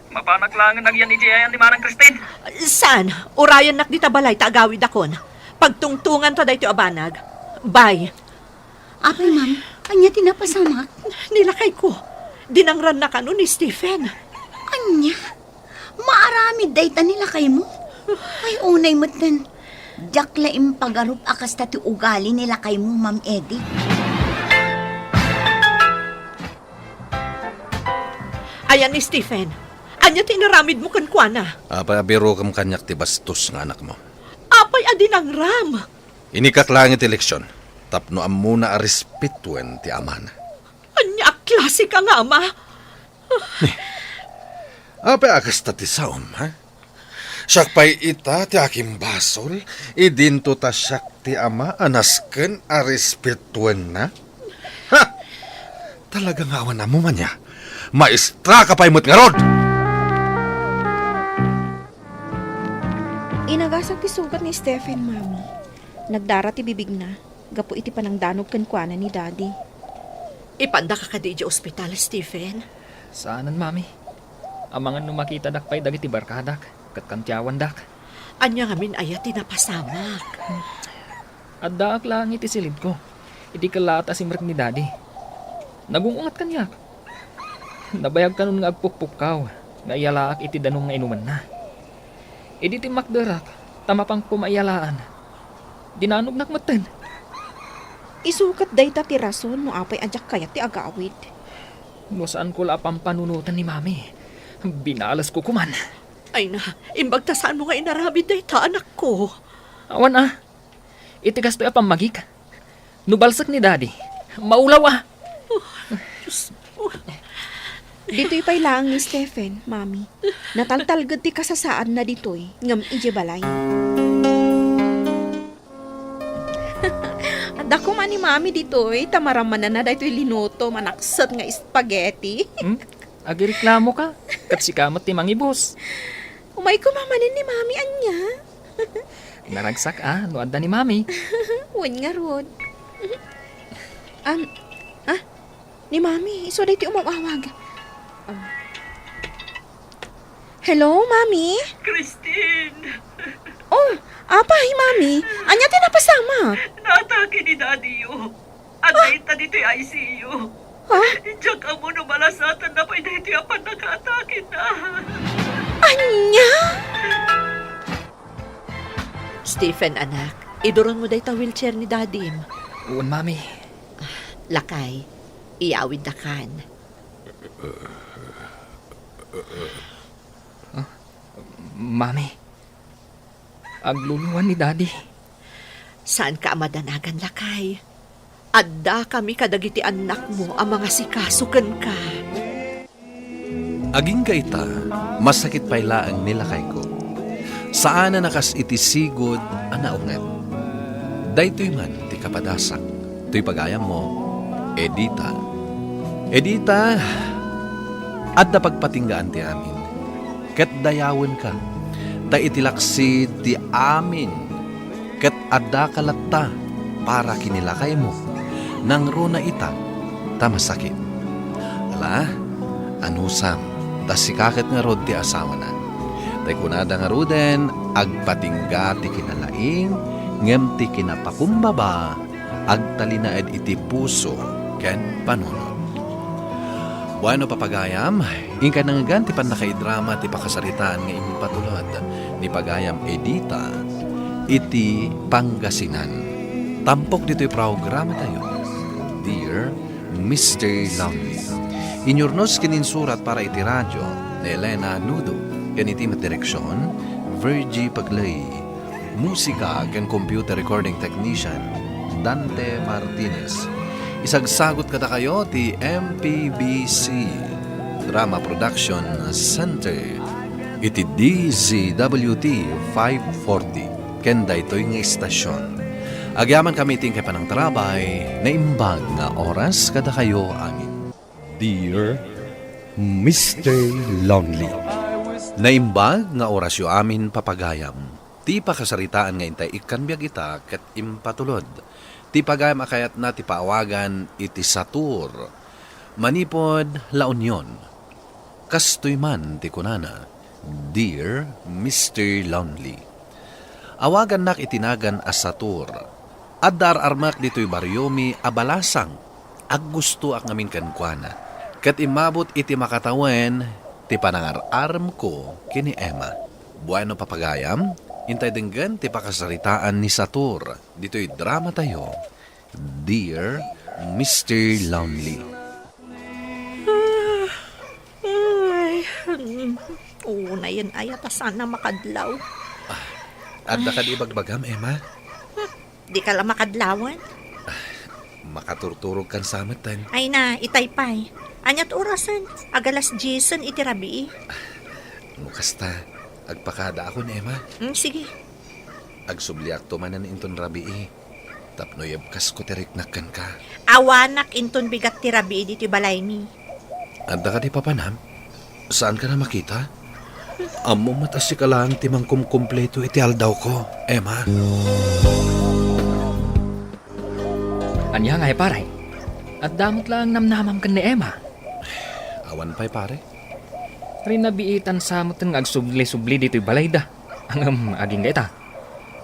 H: Mapanak lang ang nagyan ijayan ni Manang Christine.
E: San? Urayan nak dita balay, taagawid akon. Pagtungtungan to dayto abanag. Bye.
C: Apay, ma'am, anya tinapasamak?
E: Nilakay ko. Dinangran na kano ni Stephen.
C: Anya? Maaramid dayta nila kay mo? Ay, unay matan. Diyak laim pagarup akas tati ugali nila kay mo, Ma'am Edith.
E: Ayan ni Stephen. Anya tinaramid mo kan kuana?
B: Biro kam kanyak ti bastos nga anak mo.
E: Apay adinangram.
B: Inikak lang iti eleksyon. Tapno amuna a respetuen ti aman.
E: Anya klase ka nga ama.
B: Apa akas tati saom, ha? Siyak pa'y ita ti aking basol, idinto ta siyak ti ama anasken a respetuen na? Ha? Talagang awan na mo man niya. Maestra ka pa'y mo't nga rod!
G: Inagasang ti sugat ni Stephen, mami. Nagdara ti bibig na. Gapo iti panang danog kan kuana ni daddy.
E: Ipanda ka di ospital, Stephen.
D: Saanan, mami? Amangan no makita dak pa'y dagiti barkadak, kat kantyawan dak.
E: Anya ngamin aya tinapasamak.
D: At daak lang iti silid ko. Iti kalata simrek ni daddy. Nagungungat kanyak. Nabayag ka nun nga agpukpukaw, nga iyalaak iti danong nga inuman na. Idi ti makderak, tamapang pumayalaan. Dinanog nakmatan.
G: Isukat dayta ti rason no apay adyak kayat ti agawid.
D: No saan ko lapang panunutan ni mami. Binalas ko kuman.
E: Ay na, imbagtasaan mo nga inarabid dayta, anak ko.
D: Awan itigas to apang magik. Nubalsak ni daddy. Maulaw
G: Dito'y pa'y lang ni Stephen, mami. Nataltalgad ti kasasaan na dito'y ngam ije balay. Dako man ni mami dito'y tamaraman na dito'y linuto manaksat nga spaghetti.
D: Agireklamo ka. Kat sikamat ti mangibos.
G: Umay ko mamanin ni mami anya.
D: Naragsak no adda ni mami.
G: Wan nga rod. Ni mami, iso dito'y umawawag. Hello, mami?
H: Christine!
G: Oh, apay, mami. Anya tinapasama.
H: Natake ni Daddy yo. Anay ta dito yung ICU.
G: Ha?
H: Diyak ka mo no malasatan na pa dito yung panakatake na.
G: Anya?
E: Stephen, anak, iduron mo dayta wheelchair ni Daddy.
D: Uwan, mami.
E: Lakay, iawid na kan.
D: Mami. Agluluwan ni daddy.
E: Saan ka amadanagan, Lakay? Adda kami kadagiti anak mo ang mga sikasukan ka.
B: Aging kaita, masakit pa'y laang nilakay ko. Saan na nakas itisigod anaungan. Daytoy man ti kapadasak. To'y pagayam mo, Edita. Edita, adda pagpatinggaan ti amin. Ket dayawen ka, ta itilaksi ti amin. Ket adda kalatta para kinilakay mo. Nang runa ita, ta masakit. Ala, anusam, ta sikaket nga rod ti asawa na. Tay kunada nga roden, agpatingga ti kinalaing, ngem ti kinapakumbaba, agtalinaed iti puso, ken panunod. Bueno papagayam, ingka nangagan ti panakaidrama ti pakasaritaan nga impatulod ni Pagayam Edita iti Pangasinan. Tampok dito'y programa tayo, Dear Mr. Lonely. Inyurnos kininsurat para iti radyo ni Elena Nudo, ganiti direksyon, Virgie Paglay. Musika ken computer recording technician, Dante Martinez. Isagsagot kada kayo ti MPBC Drama Production Center iti DZWT 540 kenda ito'y nga istasyon. Agyaman kami ting kay panang trabay na imbag nga oras kada kayo amin.
A: Dear Mr. Lonely.
B: Naimbag nga orasyo amin papagayam. Ti pakasaritaan nga intay ikanbiag ita ket impatulod. Ti pagayam akayat na ti paawagan iti Satur. Manipod La Union. Kastoy man ti kunana. Dear Mr. Lonely. Awagan nak itinagan as Satur. Addar armak dito'y baryomi abalasang. Ag gusto ak ngamin kankwana. Ket imabot iti makatawen ti panangar-arm ko kini Emma. Bueno papagayam, intay denggan ti pakasaritaan ni Satur. Dito'y drama tayo, Dear Mr. Lonely.
E: Na yan ay sana makadlaw.
B: Adda ka di bagbagam, Emma?
E: Di ka lang makadlawan.
B: Makaturturog kan samatan.
E: Ay na, itaypay. Anyat orasan, agalas Jason itirabi.
B: Mukasta, agpakada ako ni Emma.
E: Sige.
B: Agsubliak to manan inton rabi Tapno yabkas ko tiriknakan ka.
E: Awanak inton bigat tirabi dito balay mi.
B: Adda ka di papanam? Saan ka na makita? Amo matasi ka lang timang kumkumpleto iti aldaw ko, Emma.
D: Anya nga pare. At damot lang namnamam kan ni Emma.
B: Awan pa'y pare.
D: Rin nabiitan samot ng agsubli-subli dito'y balay da. Ang aging gaita.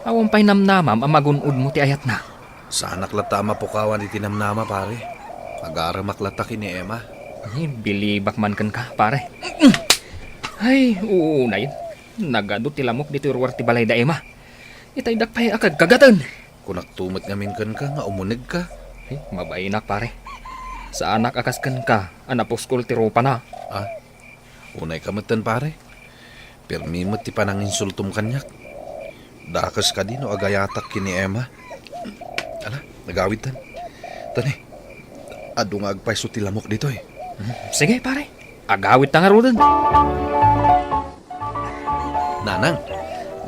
D: Awan pa'y namnamam ang magunod mo ti ayat na.
B: Saan naklata mapukawan iti namnama pare? Agaramak lata ni Emma.
D: Ay, bilibak man kan ka, pare. Ay, oo na yun. Nagado ti lamok dito'y ruwar ti balay da Emma. Itay dakpay akag kagatan.
B: Kunak tumot ngamin kan ka, nga umunig ka.
D: Ay, mabainak pare. Sa anak akas kan ka, anaposkol ti ropa na.
B: Ah, unay kamatan pare. Permimot ti panang insultum kanyak. Dakas ka din o agayatak kini Emma. Ala, nagawid tan. Tani, adu nga agpay ti lamok dito eh.
D: Sige pare, agawit ta nga rudan.
B: Nanang,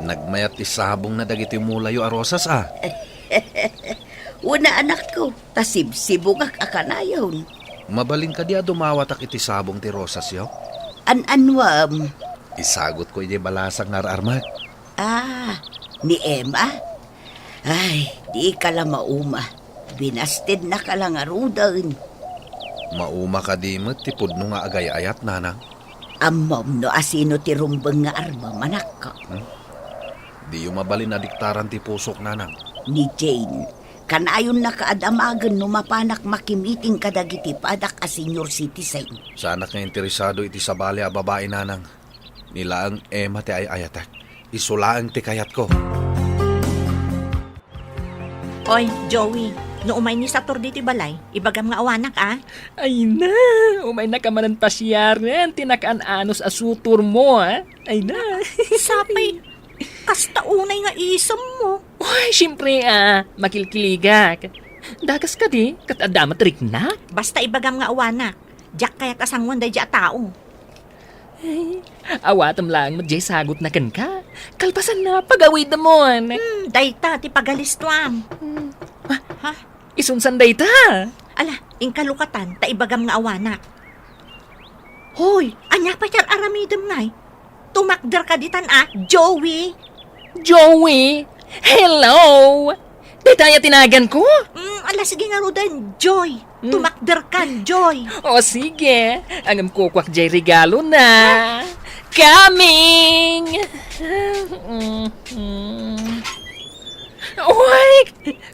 B: nagmayat ti sabong na dagiti mulayo a rosas ah.
C: Una anak ko, tasib-sibugak akanayon.
B: Mabaling ka di dumawatak iti sabong ti rosas yaw.
C: An-anwam.
B: Isagot ko iti balasang ngararmat.
C: Ni Emma? Ay, di ka lang mauma. Binasted na ka lang arudan.
B: Mauma ka di mo ti pudno nga agay-ayat, nanang.
C: Amom no asino ti rumbang nga arma manak ka.
B: Di yung mabalin na diktaran ti pusok, nanang.
C: Ni Jane. Kanayon na kaadamagan no mapanak makimiting kadagiti padak a senior citizen.
B: Sanak nga interesado iti sabali a babae, nanang. Nila ang Emma ti ay-ayatak. Isulaang ti kayat ko.
E: Oy, Joey, no umay ni Satur dito balay, ibagam nga awanak
D: Ay na, umay na ka manan pasyaran, tinakaan anos asutur mo Ay na.
E: Sapay, kasta unay nga isam mo.
D: Uy, siyempre makilkiligak. Dagas ka di, kat adamat riknak.
E: Basta ibagam nga awanak, jak kaya kasangwan day dya tao.
D: Awatam lang mo, Jay, sagot na kan ka. Kalpasan na, pagawid na mo.
E: Dayta, ti pagalistuam.
D: Isunsan day ta.
E: Ala, inkalukatan, ta ibagam nga awanak. Hoy, anya pa yar aramidem ngay. Tumakder ka ditan Joey.
D: Joey, hello. Di tayo tinagan ko?
E: Ala, sige nga Rodan, Joy. Tumakder ka, Joy.
D: O sige, ang kukwak Jay regalo na. Coming! Uy!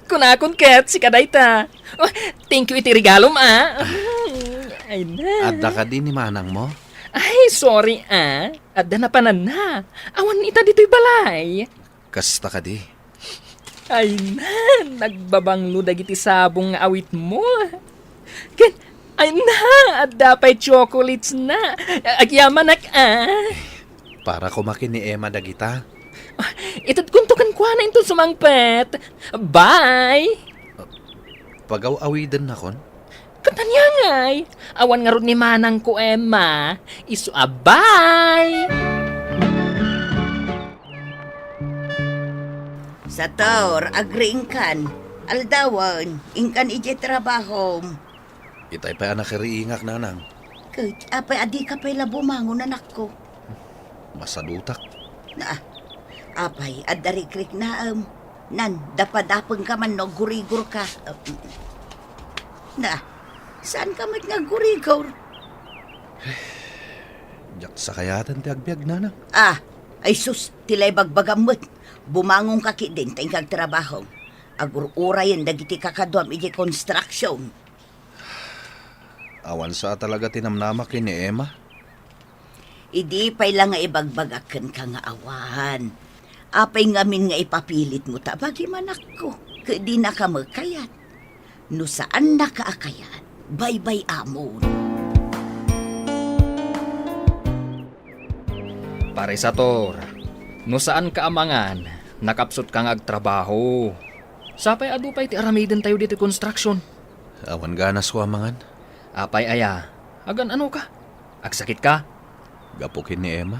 D: Kunakon ket si kadayta. Thank you iti regalo Ay na.
B: Adda ka din ni manang mo?
D: Ay, sorry Adda na panan na. Awan ita dito'y balay.
B: Kasta ka di.
D: Ay na, nagbabanglo dagiti sabong nga awit mo. Ay na, adda pa'y chocolates na. Agyaman
B: Para kumakin ni Emma dagita.
D: Itad kuntukan kwa na ito sumangpet. Bye!
B: Pagaw-awidan na kon.
D: Katanyangay, awan nga ron ni manang ko, Emma. Isu abay!
C: Sa tor, agreeing kan. Aldawan, ingkan ije trabaho.
B: Itay pa anak riingak nanang.
C: Kut, apay adi ka pa'y labumangon anak ko.
B: Masadutak.
C: Na, apay, adarikrik na nan, dapadapeng ka man no, gurigur ka. Na, saan ka mat nga gurigur?
B: Jak sa kayatan ti agbyag nanang.
C: Ay sus, tilay bagbagamot. Bumangong kaki din, tingkag trabaho. Agur-urayan, dagiti kakadwam, ije construction.
B: Awan sa talaga tinamnamak ni Emma.
C: Idi pa'y lang nga ibagbagakan ka nga awan. Apay ngamin nga ipapilit mo tabagi manak ko. Kadi na ka magkayat. No saan na kaakayat, bye-bye amon.
D: Pare sa tor, no saan ka amangan, nakapsot kang agtrabaho. Sapay adu pa'y ti aramiden tayo dito construction.
B: Awan ganas ko amangan.
D: Apay aya, agan ano ka? Agsakit ka?
B: Gapukin ni Emma.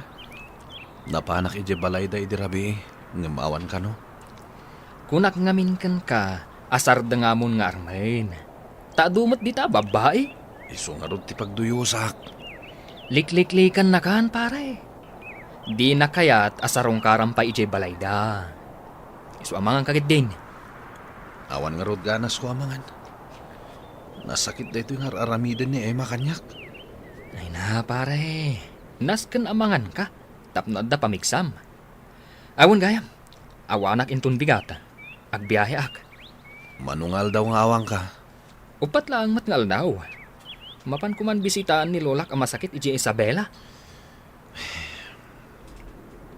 B: Napanak ije balay da idirabi. Ngamawan ka no.
D: Kunak ngamin kan ka, asar da nga mon nga armain. Taadumot di ta, babae.
B: Iso nga ron ti pagduyusak.
D: Likliklikan na kan, pare. Di na kayat asarong karampay ije balay da. Iso amangan kagit din.
B: Awan nga rod ganas ko amangan. Nasakit da ito yung aramiden ni Emma kanyak.
D: Ay na, pare. Nasken amangan ka. Tapno da pamiksam. Awan gayam. Awanak intun bigata. Agbiyahe ak.
B: Manungal daw nga awang ka.
D: Upat lang matngal daw. Mapan kuman bisitaan ni Lolak ang masakit iji Isabela.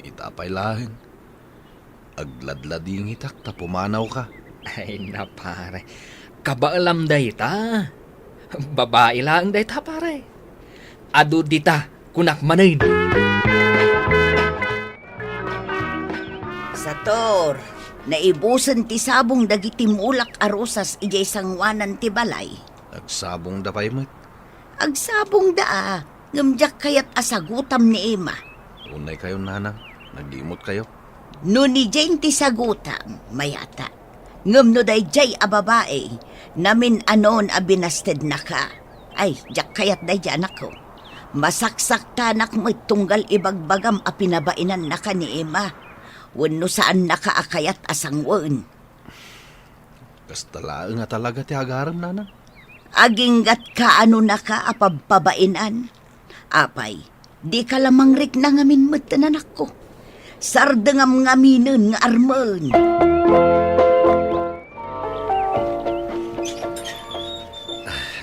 B: Itapay lahin. Agladlading itak ta pumanaw ka.
D: Ay na, pare. Kabaalam day ta. Babae lang day ta, pare. Adu dita, kunak manin.
C: Sa tor, naibusan ti sabong dagiti mulak arusas ijay sangwanan ti balay.
B: Nagsabong da pa'y mo.
C: Agsabong daa, ngamjak kayat asagutam ni Emma.
B: Unay kayo nanang. Naglimot kayo.
C: No ni Jane ti sagutam, mayata. Ngam no day jay a babae, namin anon a binasted na ka. Ay, jak kayat day dyan ako. Masaksak tanak mo tunggal ibagbagam a pinabainan na ka ni Emma. Wano saan nakaakayat asangwan.
B: Kastalaan nga talaga ti agaram nanang.
C: Aginggat ka ano na ka apabpabainan. Apay, di ka lamang rik na ngamin matanan ako. Sardengam ngaminin nga arman.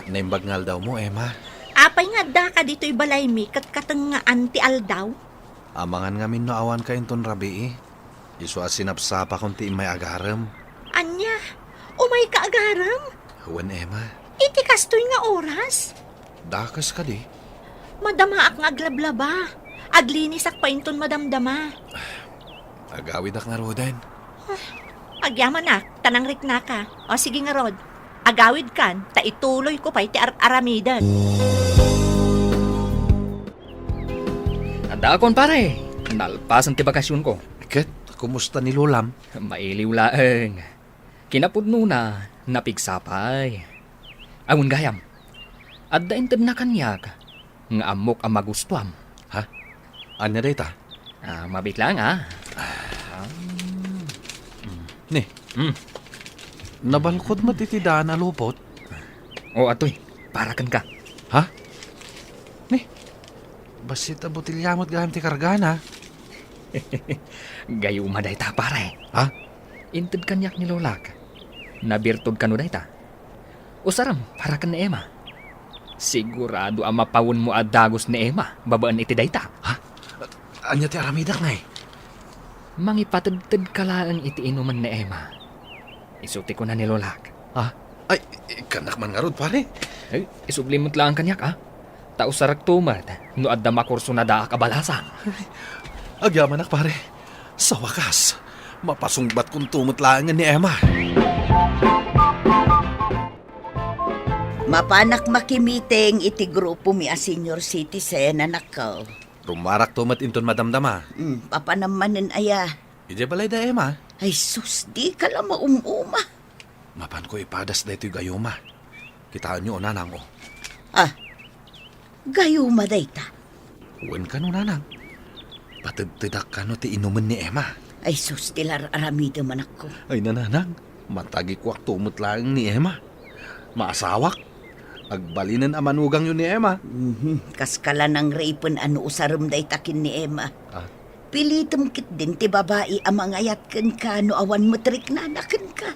B: Naimbagngal daw mo, Emma.
E: Apay nga da ka dito'y balay mi kat kateng nga anti aldaw.
B: Amangan nga no awan ka inton rabi eh. Isu sinapsapa kung ti may agaram.
E: Anya, umay ka agaram.
B: Huwan, Emma.
E: Iti kastoy nga oras.
B: Dakas ka di.
E: Madama ak nga aglablaba. Aglinis ak painton madamdama.
B: Agawid ak nga roden.
E: Agyaman na, tanangrik na ka. O sige nga Rod, agawid kan, ta ituloy ko pa iti aramidan.
D: Anda akon, pare. Nalpasan ti bakasyon ko.
B: Ket, kumusta ni Lulam?
D: Mailiw laeng. Kinapudno na, napigsapay. Awon gayam. Adda inted na kanyak. Nga amok ang magustuam.
B: Ha? Anya data?
D: Mabit lang
B: Ni, nabalkod mo titidaan na lupot?
D: O atoy, parakan ka.
B: Ha? Ni, basit a botilyamot gaham ti kargana.
D: Gayo maday ta, pare.
B: Ha?
D: Inted kanyak ni Lolak. Nabirtod ka no day ta. Usaram, parakan ni Emma. Sigurado ang mapawon mo at dagos ni Emma, babaan iti dayta.
B: Anya ti aramidak ngay.
D: Mangipatid-tid ka lang iti inuman ni Emma. Isuti ko na ni Lolak.
B: Ay, kanak man nga rod, pare.
D: Ay, isublimot lang kanyak, ha? Tao sarak tumad, no adda makurso na da kabalasan.
B: Agyaman ak, pare. Sa wakas, mapasungbat kung tumutlangan ni Emma.
C: Mapanak makimiting iti grupo mi a senior citizen anak ko.
B: Rumarak tumat inton madamdama.
C: Papanamanin aya.
B: Ije balay da Emma.
C: Ay sus, di ka lang maumuma.
B: Mapan ko ipadas da ito'y gayuma. Kitaan nyo o nanang o.
C: Gayuma dayta.
B: Uwan ka no nanang. Patagtidak ka no ti inuman ni Emma.
C: Ay sus, tilar aramida man ako.
B: Ay nananang, matagi ko ak tumutlang ni Emma. Maasawak. Agbalinan amanugang yun ni Emma.
C: Kaskala ng rapen ano usaram daytakin ni Emma. Pilitom kit din ti babae amangayat ken ka no awan matrik na anaken ka.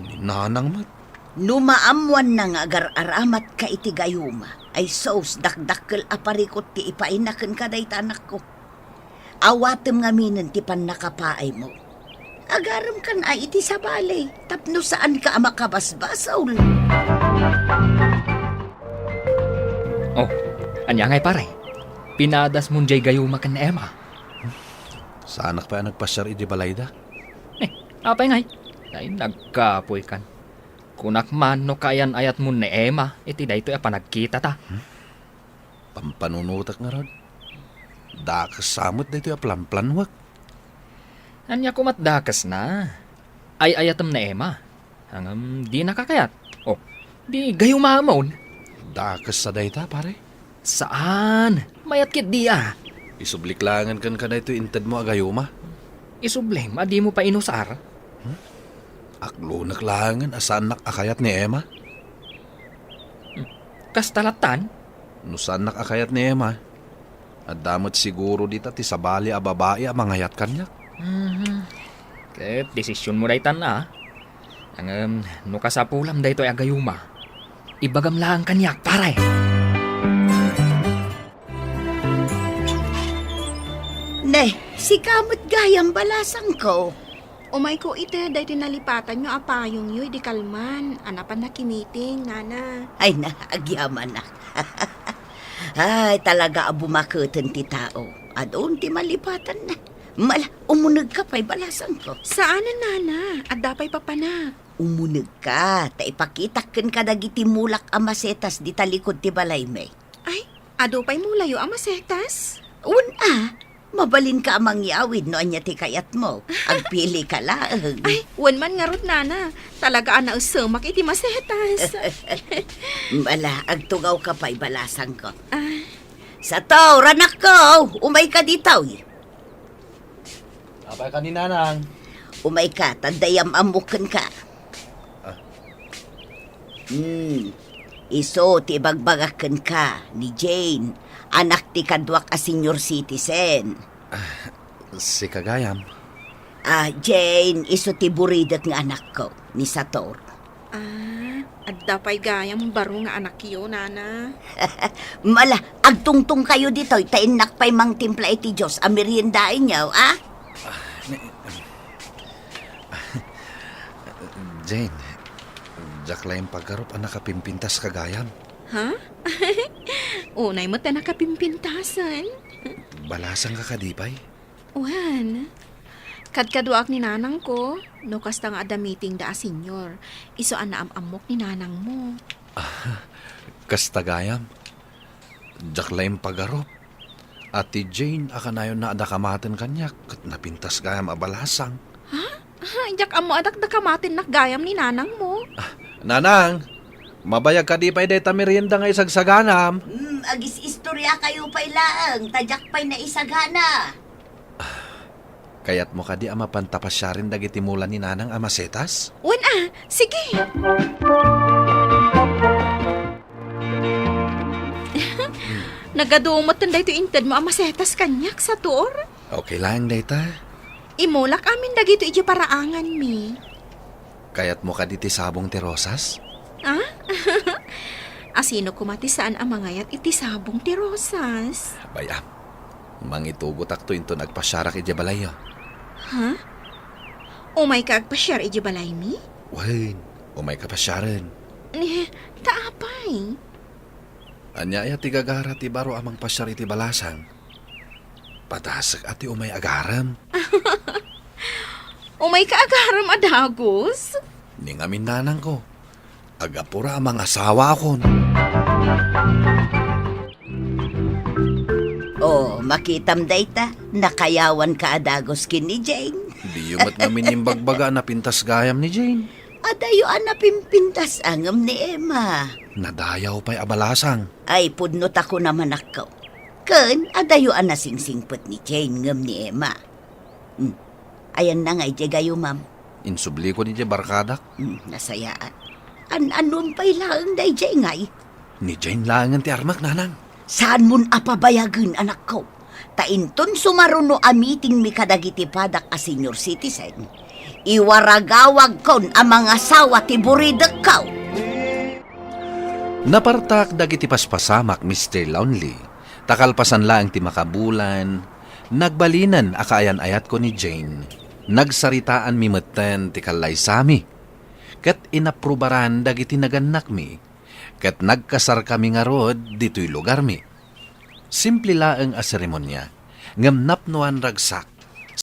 B: Ni nanang mat.
C: Numaamuan na nga agar-aramat ka iti gayuma. Ay sos dakdakkel aparikot ti ipainaken ka daytanak ko. Awatem nga minen ti panakapaay mo. Agaram kan ay iti sabali. Tapno saan ka makabasbasaw.
D: Oh, anya ngay pare. Pinadas mo jay gayuma kan ni Emma.
B: Sa anak pa nagpasyar iti balay da.
D: Apay ngay. Ay, nagkapoy kan. Kunak man no kayan ayat mo ni Emma, iti dayto ay panagkita ta.
B: Pampanunutak nga rod. Dakas samot da ito'y aplan-planwak.
D: Anya kumatdakas na. Ay ayatam na Emma. Hangam di nakakayat. Oh, di gayuma amon.
B: Dakas sa dayta, pare.
D: Saan? Mayat kit di ah.
B: Isubliklangan kan ka na ito inted mo agayuma.
D: Isublem, di mo pa inusar.
B: Aklo naklangan asan nakakayat ni Emma.
D: Kastalatan?
B: Nusan nakakayat ni Emma. At damot siguro dita ti sabali a babae a mangayat kanya.
D: Ket desisyon mo daytan na. Ang no kasapulam dayto ay agayuma. Ibagam lang kanyak, pare.
C: Ne, si kamot gayang balasang ko.
G: Umay ko ite, day tinalipatan nyo apayong yu, di kalman. Anapan na kimiting, nana.
C: Ay na, agyaman na. Ay, talaga bumakatan ti tao. Adon ti malipatan na. Mala, umunag ka pa'y balasang ko.
G: Saan na, nana? At dapay papanak.
C: Umunag ka, ta ipakitaken ka dagiti mulak amasetas di talikod ti balay me.
G: Ay, ado pa'y mulayo ang masetas.
C: Mabalin ka amang yawid no anya ti kayat mo. Agpili ka lang.
G: Ay, wan man nga rod, nana. Talaga ana usumak iti masetas.
C: Mala, agtugaw ka pa'y balasang ko. Sa to, ranak ko, umay ka ditaw.
B: Abay ka ni nanang.
C: Umay ka, tandayam amukan ka. Iso, tibagbagakan ka ni Jane, anak ti kadwak a senior citizen.
B: Si Kagayam.
C: Jane, iso ti buridat nga anak ko, ni Sator.
G: At dapay gayam baro nga anak yo, nana.
C: Mala, agtungtong kayo dito, tainak pa'y mang timpla iti Diyos, ameriendain niyo,
B: Jane, Jack lang yung pagkarup ang nakapimpintas Kagayam.
G: Ha? Unay mo ta nakapimpintasan.
B: Balasang ka kadipay.
G: Wan. Kadkaduak ni nanang ko, no kasta nga ada meeting da a senior. Iso ana amok ni nanang mo.
B: Kastagayam. Jack lang yung pagkarup. Ati Jane, akanayon na adakamatan kanyak kat napintas gayam abalasang.
G: Jak amo adak da kamatin nakgayam ni nanang mo.
B: Nanang, mabayag ka di pa'y deta merienda nga isagsaganam.
C: Agis istorya kayo pa'y lang, tadyak pa'y na isagana.
B: Kayat mo ka di ama pantapasyarin dagiti mulan ni nanang amasetas?
G: Wan sige. Nagadumot tanday to inted mo amasetas kanyak sa tour.
B: Okay lang, deta.
G: Imulak amin dagito iti paraangan mi.
B: Kayat mo ka di ti sabong ti rosas?
G: Asino kumatisaan ang mangayat iti sabong ti Rosas.
B: Bayam, mangitugot akto into nagpasyarak iti balayo.
G: Ha? Umay ka agpasyar iti balay mi?
B: Wen, umay kapasyaran.
G: Taapay.
B: Anya ti gagara ti baro amang pasyar iti balasang. Patasag ati umay agaram.
G: Umay ka agaram adagos?
B: Ning amin nanang ko. Agapura amang asawa akon.
C: Oh, makitam dayta, nakayawan ka adagos kin ni Jane.
B: Di yumat namin yung bagbaga na pintas gayam ni Jane.
C: Adayo napimpintas angam ni Emma.
B: Nadayaw pa'y abalasang.
C: Ay, pudnot ako naman ako. Ken, adayo na singsingpot ni Jane ngam ni Emma. Ayan na nga, gayo, ma'am.
B: Insubli ko ni Jay barkadak.
C: Nasayaan. Anon pa'y lang day Jane ngay.
B: Ni Jane langan ti armak nanang.
C: Saan mun apabayagan, anak ko? Tainton sumaruno amiting mi kadagiti padak a senior citizen. Iwaragawag kon ang mga sawa ti buridek kaw.
B: Napartak dagiti paspasamak Mr. Lonely. Takalpasan lang ti makabulan. Nagbalinan akaayan ayat ko ni Jane. Nagsaritaan mi meten ti kalay sami. Kat inaprubaran dagiti naganak mi. Kat nagkasar kami nga rod dito'y lugar mi. Simple laeng a seremonya. Ngam napnuan ragsak.